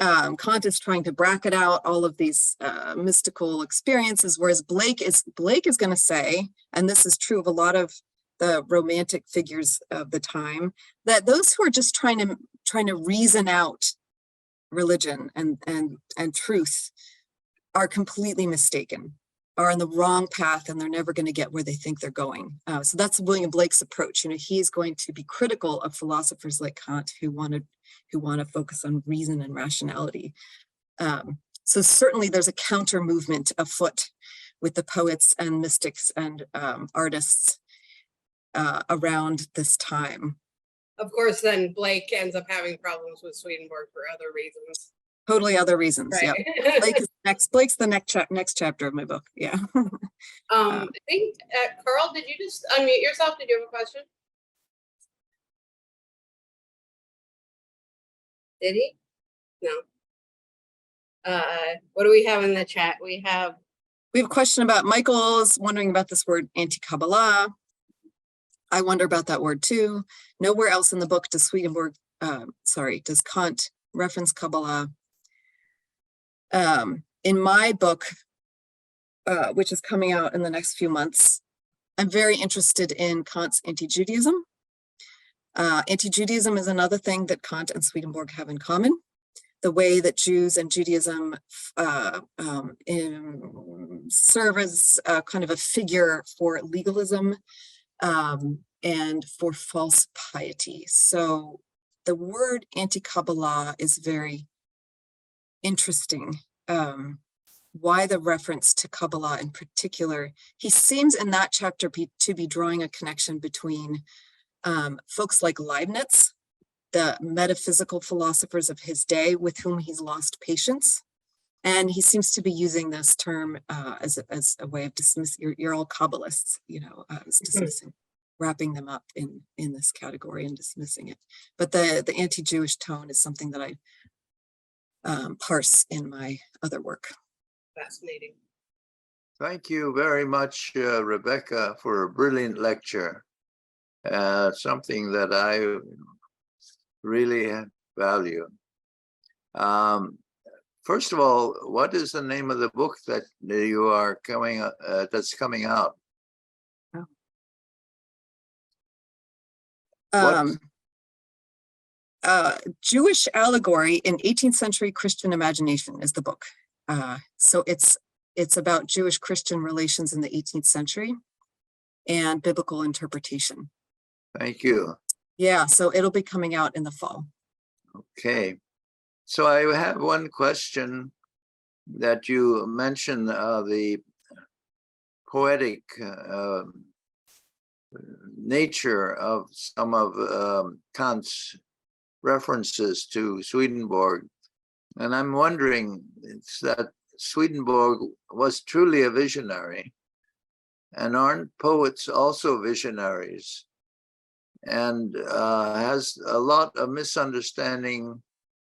Mm-hmm. Kant is trying to bracket out all of these mystical experiences, whereas Blake is going to say, and this is true of a lot of the romantic figures of the time, that those who are just trying to reason out religion and truth are completely mistaken, are on the wrong path, and they're never going to get where they think they're going. So that's William Blake's approach. You know, he's going to be critical of philosophers like Kant who want to focus on reason and rationality. So certainly there's a counter movement afoot with the poets and mystics and artists around this time. Of course, then Blake ends up having problems with Swedenborg for other reasons. Totally other reasons. Right. Yeah. Blake's the next chapter of my book. Yeah. I think Carl, did you just unmute yourself? Did you have a question? Did he? No. What do we have in the chat? We have a question about Michael's wondering about this word anti-Kabbalah. I wonder about that word too. Nowhere else in the book does does Kant reference Kabbalah. In my book, which is coming out in the next few months, I'm very interested in Kant's anti-Judaism. Anti-Judaism is another thing that Kant and Swedenborg have in common. The way that Jews and Judaism serve as kind of a figure for legalism and for false piety. So the word anti-Kabbalah is very interesting. Why the reference to Kabbalah in particular? He seems in that chapter to be drawing a connection between folks like Leibniz, the metaphysical philosophers of his day with whom he's lost patience. And he seems to be using this term as a way of dismissing, you're all Kabbalists, as dismissing, wrapping them up in this category and dismissing it. But the anti-Jewish tone is something that I parse in my other work. fascinating. Thank you very much, Rebecca, for a brilliant lecture. Something that I really value. First of all, what is the name of the book that you are that's coming out? Jewish Allegory in 18th Century Christian Imagination is the book. So it's about Jewish-Christian relations in the 18th century and biblical interpretation. Thank you. Yeah, so it'll be coming out in the fall. Okay. So I have one question that you mentioned, the poetic nature of some of Kant's references to Swedenborg. And I'm wondering that Swedenborg was truly a visionary. And aren't poets also visionaries? And has a lot of misunderstanding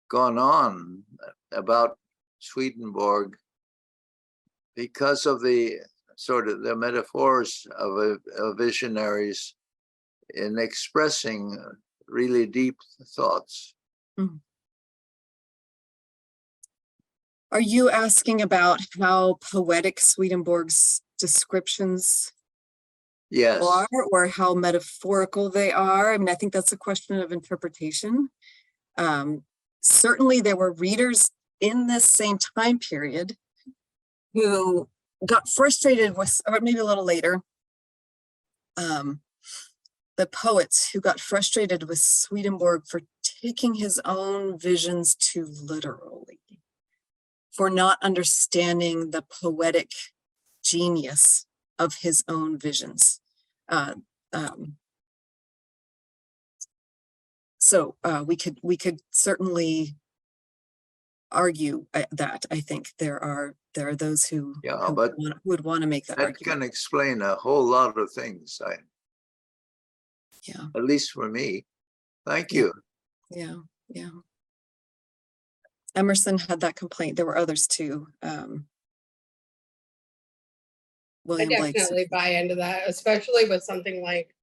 gone on about Swedenborg because of the sort of the metaphors of visionaries in expressing really deep thoughts. Mm. Are you asking about how poetic Swedenborg's descriptions Yes. are, or how metaphorical they are? I mean, I think that's a question of interpretation. Certainly there were readers in this same time period who got frustrated with, or maybe a little later, the poets who got frustrated with Swedenborg for taking his own visions too literally, for not understanding the poetic genius of his own visions. So we could certainly argue that. I think there are those who would want to make that argument. Can explain a whole lot of things. Yeah. At least for me. Thank you. Yeah. Emerson had that complaint. There were others too. William I Blake. definitely buy into that, especially with something like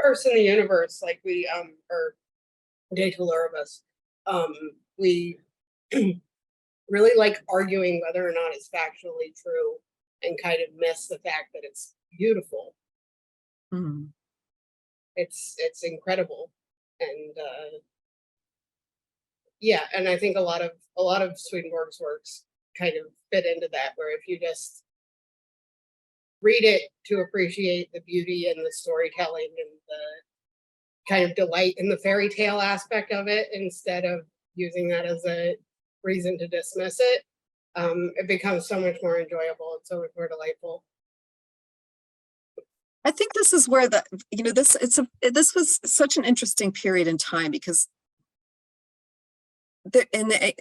Earth in the Universe, like we or De Coloribus. We really like arguing whether or not it's factually true and kind of miss the fact that it's beautiful. Mm. It's incredible. And yeah, and I think a lot of Swedenborg's works kind of fit into that, where if you just read it to appreciate the beauty and the storytelling and the kind of delight in the fairy tale aspect of it, instead of using that as a reason to dismiss it, it becomes so much more enjoyable and so much more delightful. I think this is where this was such an interesting period in time, because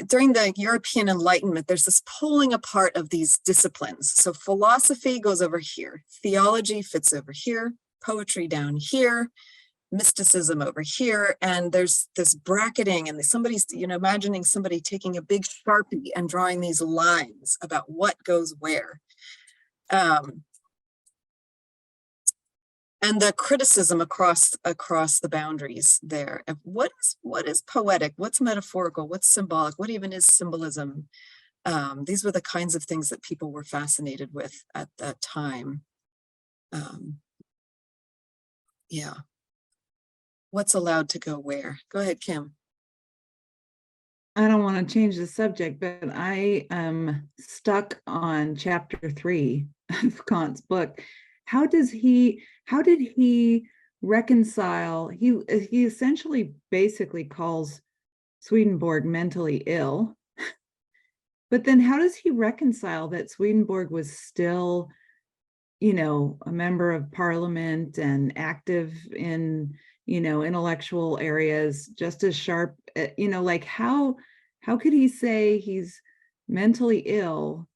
during the European Enlightenment, there's this pulling apart of these disciplines. So philosophy goes over here, theology fits over here, poetry down here, mysticism over here, and there's this bracketing, and somebody's, imagining somebody taking a big Sharpie and drawing these lines about what goes where. And the criticism across the boundaries there of what is poetic, what's metaphorical, what's symbolic, what even is symbolism. These were the kinds of things that people were fascinated with at that time. Yeah. What's allowed to go where? Go ahead, Kim. I don't want to change the subject, but I am stuck on chapter 3 of Kant's book. How did he reconcile? He essentially basically calls Swedenborg mentally ill. But then how does he reconcile that Swedenborg was still, a member of parliament and active in, intellectual areas, just as sharp, like how could he say he's mentally ill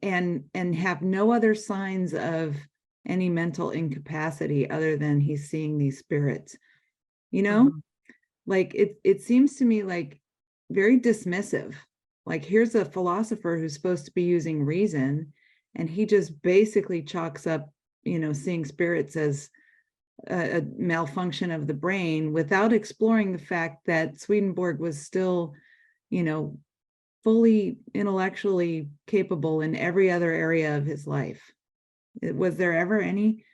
and have no other signs of any mental incapacity other than he's seeing these spirits? Like it seems to me like very dismissive. Like, here's a philosopher who's supposed to be using reason, and he just basically chalks up, seeing spirits as a malfunction of the brain without exploring the fact that Swedenborg was still, fully intellectually capable in every other area of his life. Was there ever any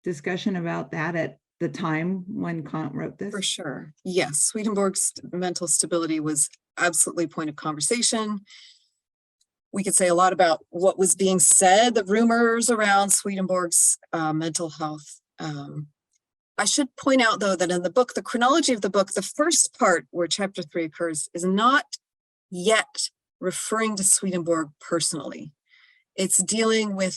discussion about that at the time when Kant wrote this? For sure. Yes, Swedenborg's mental stability was absolutely point of conversation. We could say a lot about what was being said, the rumors around Swedenborg's mental health. I should point out, though, that in the book, the chronology of the book, the first part where chapter 3 occurs is not yet referring to Swedenborg personally. It's dealing with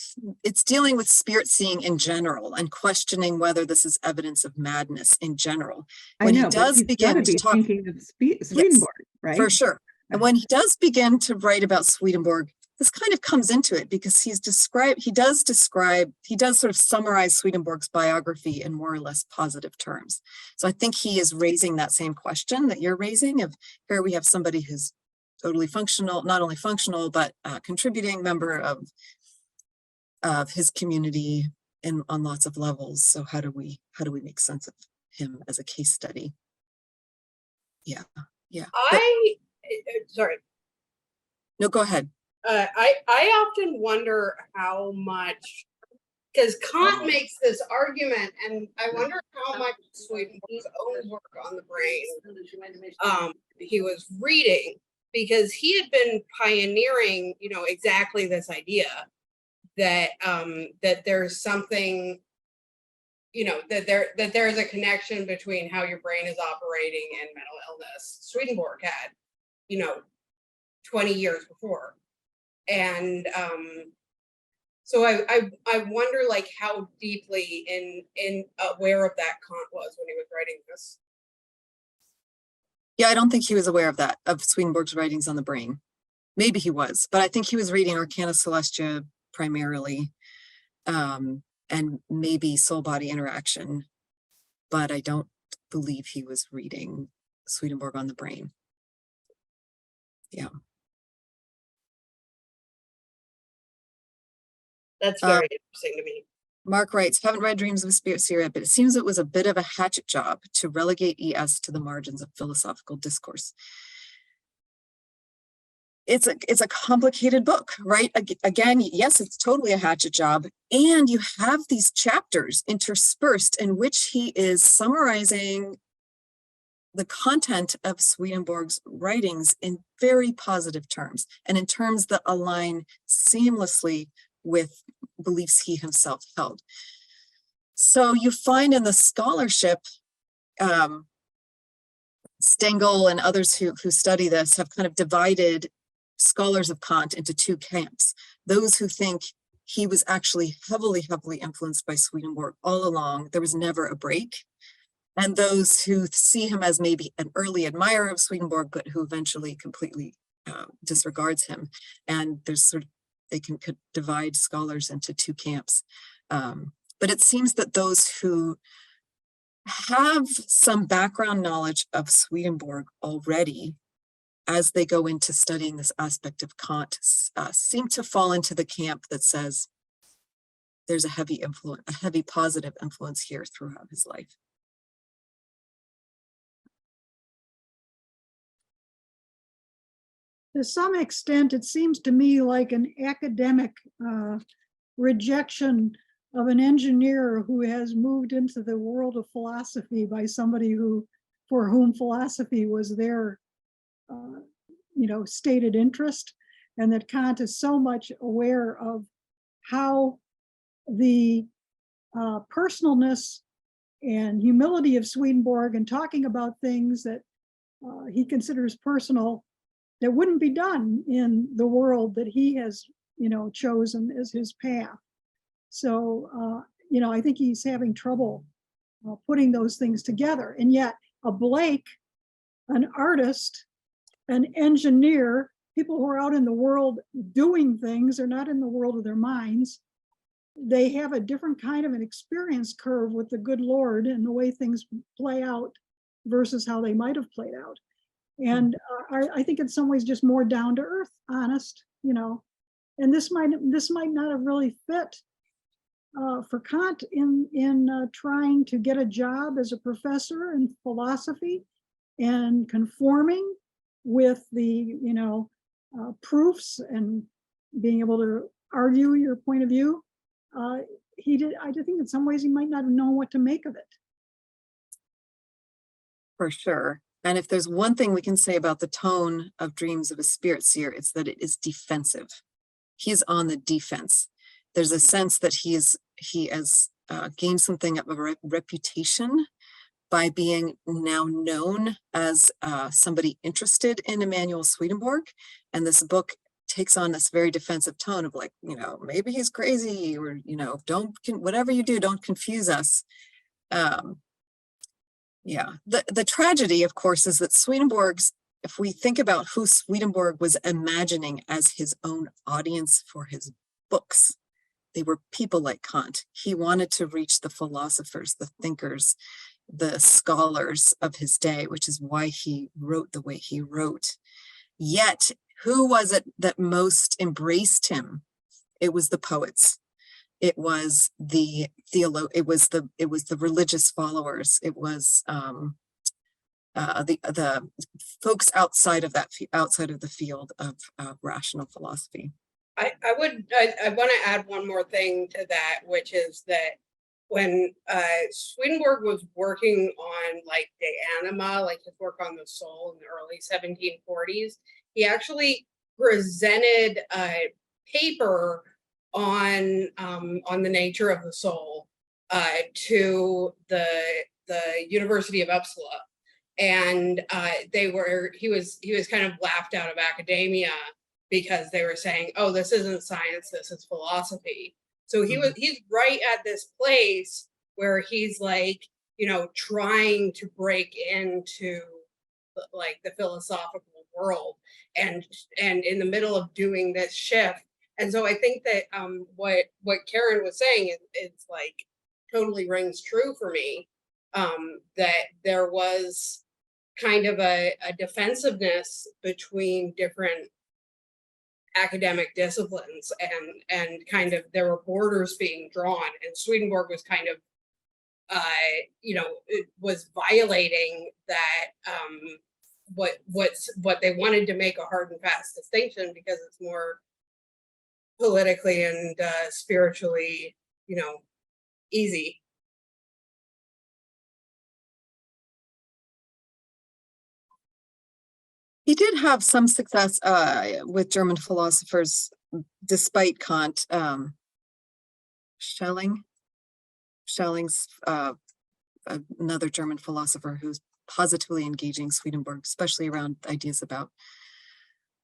spirit seeing in general and questioning whether this is evidence of madness in general. When I know, he does begin to talk, thinking of Swedenborg, right? for sure. And when he does begin to write about Swedenborg, this kind of comes into it because he does sort of summarize Swedenborg's biography in more or less positive terms. So I think he is raising that same question that you're raising of, here we have somebody who's totally functional, not only functional, but contributing member of his community on lots of levels. So how do we make sense of him as a case study? Yeah. Sorry. No, go ahead. I often wonder how much, because Kant makes this argument, and I wonder how much Swedenborg's own work on the brain he was reading, because he had been pioneering, exactly this idea that that there's something, that there's a connection between how your brain is operating and mental illness. Swedenborg had, 20 years before. And so I wonder like how deeply in aware of that Kant was when he was writing this. Yeah, I don't think he was aware of Swedenborg's writings on the brain. Maybe he was, but I think he was reading Arcana Celestia primarily, and maybe soul-body interaction, but I don't believe he was reading Swedenborg on the brain. Yeah. That's very interesting to me. Mark writes, haven't read Dreams of a Spirit Seer yet, but it seems it was a bit of a hatchet job to relegate ES to the margins of philosophical discourse. It's a complicated book, right? Again, yes, it's totally a hatchet job. And you have these chapters interspersed in which he is summarizing the content of Swedenborg's writings in very positive terms and in terms that align seamlessly with beliefs he himself held. So you find in the scholarship, Stengel and others who study this have kind of divided scholars of Kant into two camps. Those who think he was actually heavily influenced by Swedenborg all along. There was never a break. And those who see him as maybe an early admirer of Swedenborg, but who eventually completely disregards him. And there's they can divide scholars into two camps. But it seems that those who have some background knowledge of Swedenborg already as they go into studying this aspect of Kant, seem to fall into the camp that says there's a heavy influence, a heavy positive influence here throughout his life. To some extent, it seems to me like an academic rejection of an engineer who has moved into the world of philosophy by somebody for whom philosophy was their stated interest, and that Kant is so much aware of how the personalness and humility of Swedenborg, and talking about things that he considers personal that wouldn't be done in the world that he has, chosen as his path. So, I think he's having trouble putting those things together. And yet a Blake, an artist, an engineer, people who are out in the world doing things, they're not in the world of their minds. They have a different kind of an experience curve with the good Lord and the way things play out versus how they might have played out. And I think in some ways just more down to earth, honest, and this might not have really fit for Kant in trying to get a job as a professor in philosophy and conforming with the proofs and being able to argue your point of view. I think in some ways he might not have known what to make of it. For sure. And if there's one thing we can say about the tone of Dreams of a Spirit Seer, it's that it is defensive. He's on the defense. There's a sense that he has gained something of a reputation by being now known as somebody interested in Immanuel Swedenborg. And this book takes on this very defensive tone of like, maybe he's crazy, or, whatever you do, don't confuse us. Yeah, the tragedy, of course, is that Swedenborg's, if we think about who Swedenborg was imagining as his own audience for his books, they were people like Kant. He wanted to reach the philosophers, the thinkers, the scholars of his day, which is why he wrote the way he wrote. Yet, who was it that most embraced him? It was the poets. It was the it was the religious followers. It was the folks outside of the field of rational philosophy. I want to add one more thing to that, which is that when Swedenborg was working on like De Anima, like his work on the soul in the early 1740s, he actually presented a paper on the nature of the soul to the University of Uppsala, and he was kind of laughed out of academia because they were saying, "Oh, this isn't science, this is philosophy." So he's right at this place where he's like, trying to break into like the philosophical world, and in the middle of doing this shift. And so I think that what Karen was saying is like totally rings true for me, that there was kind of a defensiveness between different academic disciplines, and kind of there were borders being drawn, and Swedenborg was kind of it was violating that what they wanted to make a hard and fast distinction because it's more politically and spiritually easy. He did have some success with German philosophers, despite Kant. Schelling's another German philosopher who's positively engaging Swedenborg, especially around ideas about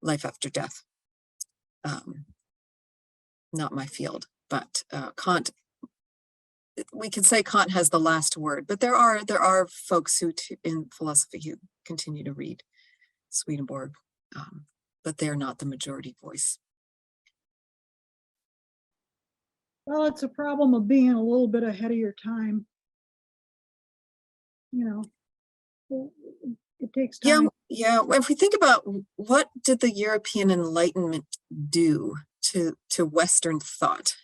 life after death. Not my field, but Kant. We could say Kant has the last word, but there are folks who in philosophy who continue to read Swedenborg, but they're not the majority voice. Well, it's a problem of being a little bit ahead of your time. you know, it takes Yeah, time. yeah. If we think about what did the European Enlightenment do to Western thought,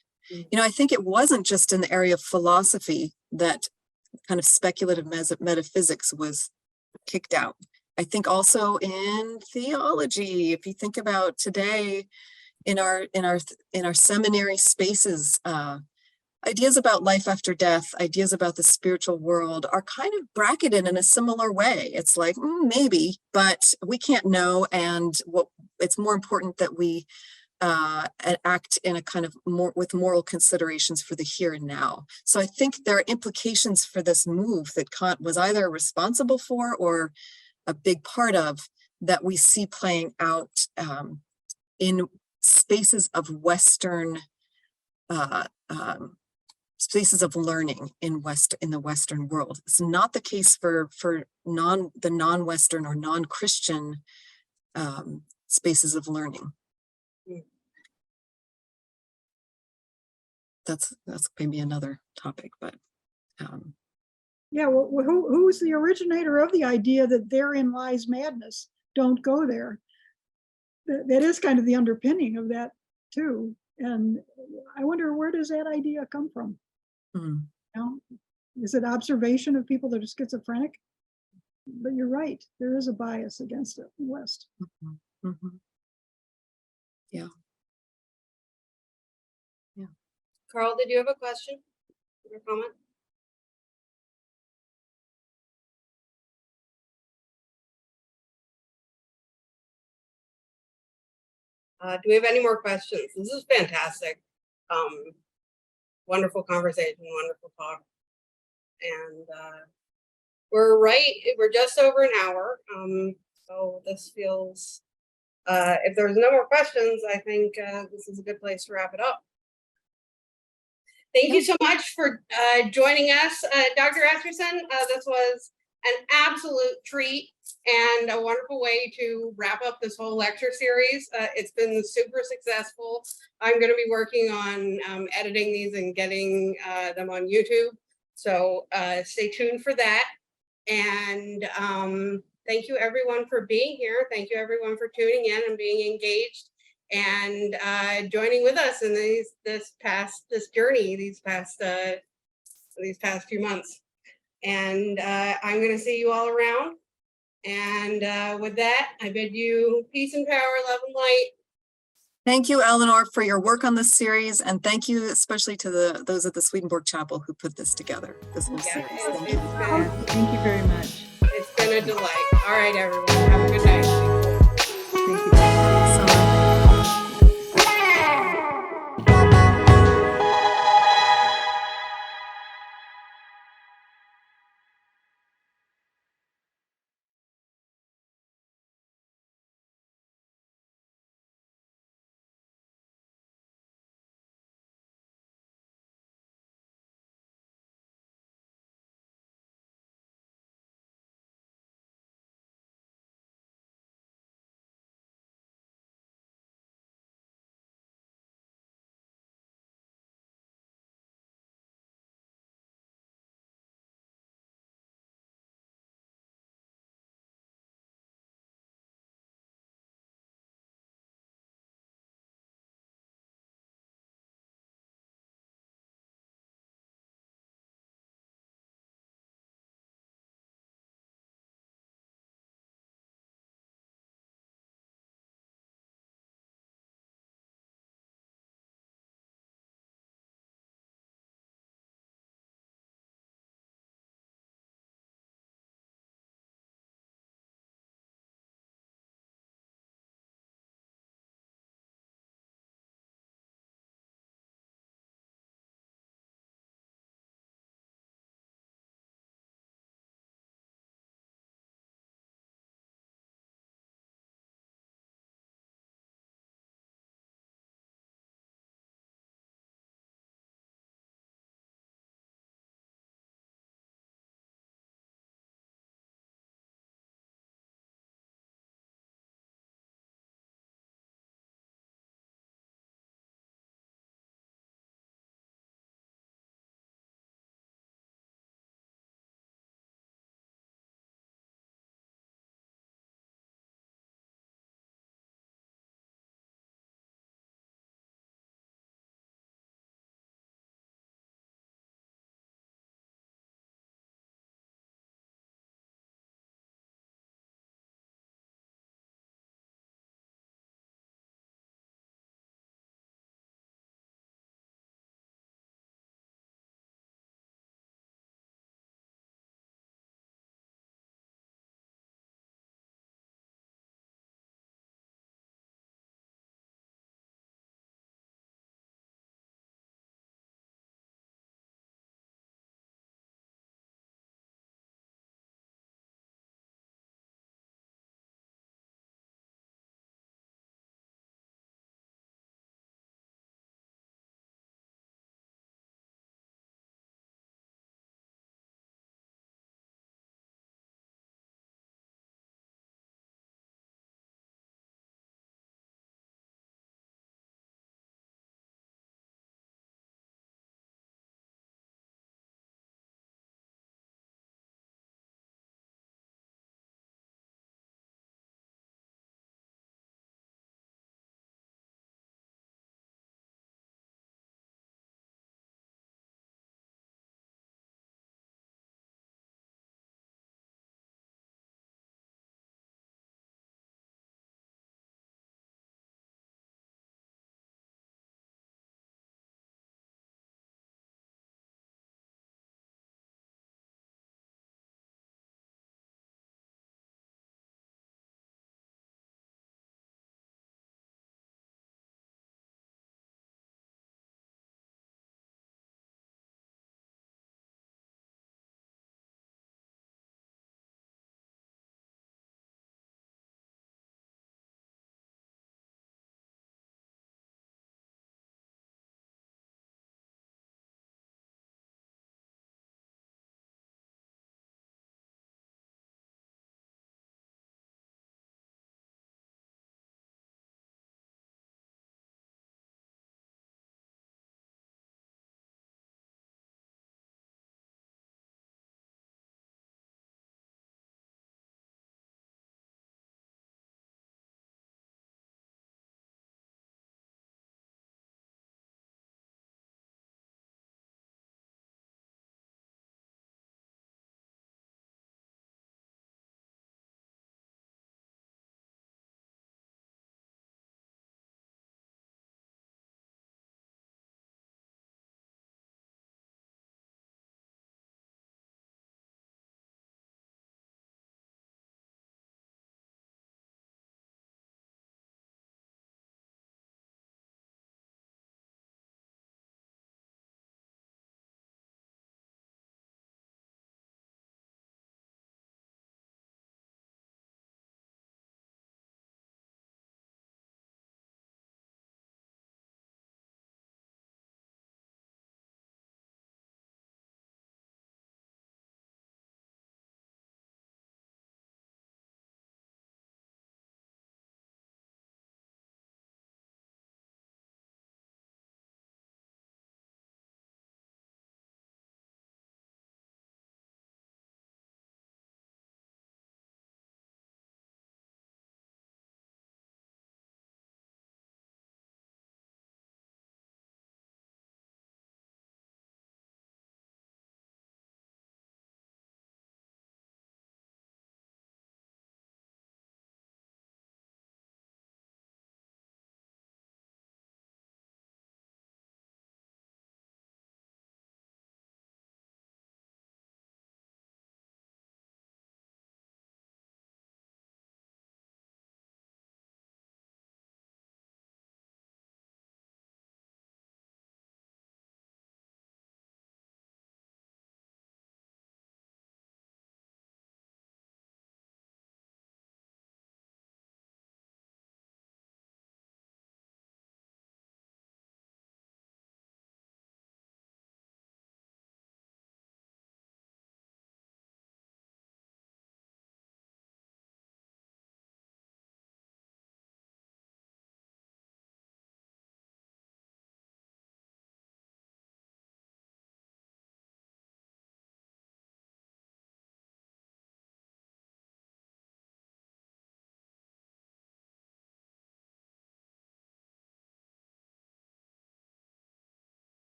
I think it wasn't just in the area of philosophy that kind of speculative metaphysics was kicked out. I think also in theology, if you think about today in our seminary spaces, ideas about life after death, ideas about the spiritual world are kind of bracketed in a similar way. It's like, maybe, but we can't know. And it's more important that we act in a kind of more with moral considerations for the here and now. So I think there are implications for this move that Kant was either responsible for or a big part of, that we see playing out in spaces of Western spaces of learning in the Western world. It's not the case for the non-Western or non-Christian spaces of learning. That's maybe another topic, but Yeah, well, who's the originator of the idea that therein lies madness? Don't go there. That is kind of the underpinning of that too. And I wonder, where does that idea come from? Is it observation of people that are schizophrenic? But you're right, there is a bias against it in the West. Yeah. Carl, did you have a question or comment? Do we have any more questions? This is fantastic. Wonderful conversation, wonderful talk. And we're just over an hour. So this feels, if there's no more questions, I think this is a good place to wrap it up. Thank you so much for joining us, Dr. Esterson. This was an absolute treat and a wonderful way to wrap up this whole lecture series. It's been super successful. I'm going to be working on editing these and getting them on YouTube. So stay tuned for that. And thank you everyone for being here. Thank you everyone for tuning in and being engaged and joining with us in this journey, these past few months. And I'm going to see you all around. And with that, I bid you peace and power, love and light. Thank you, Eleanor, for your work on this series, and thank you especially to those at the Swedenborg Chapel who put this together, this whole series. Thank you. Thank you very much. It's been a delight. All right, everyone. Have a good night. Thank you. So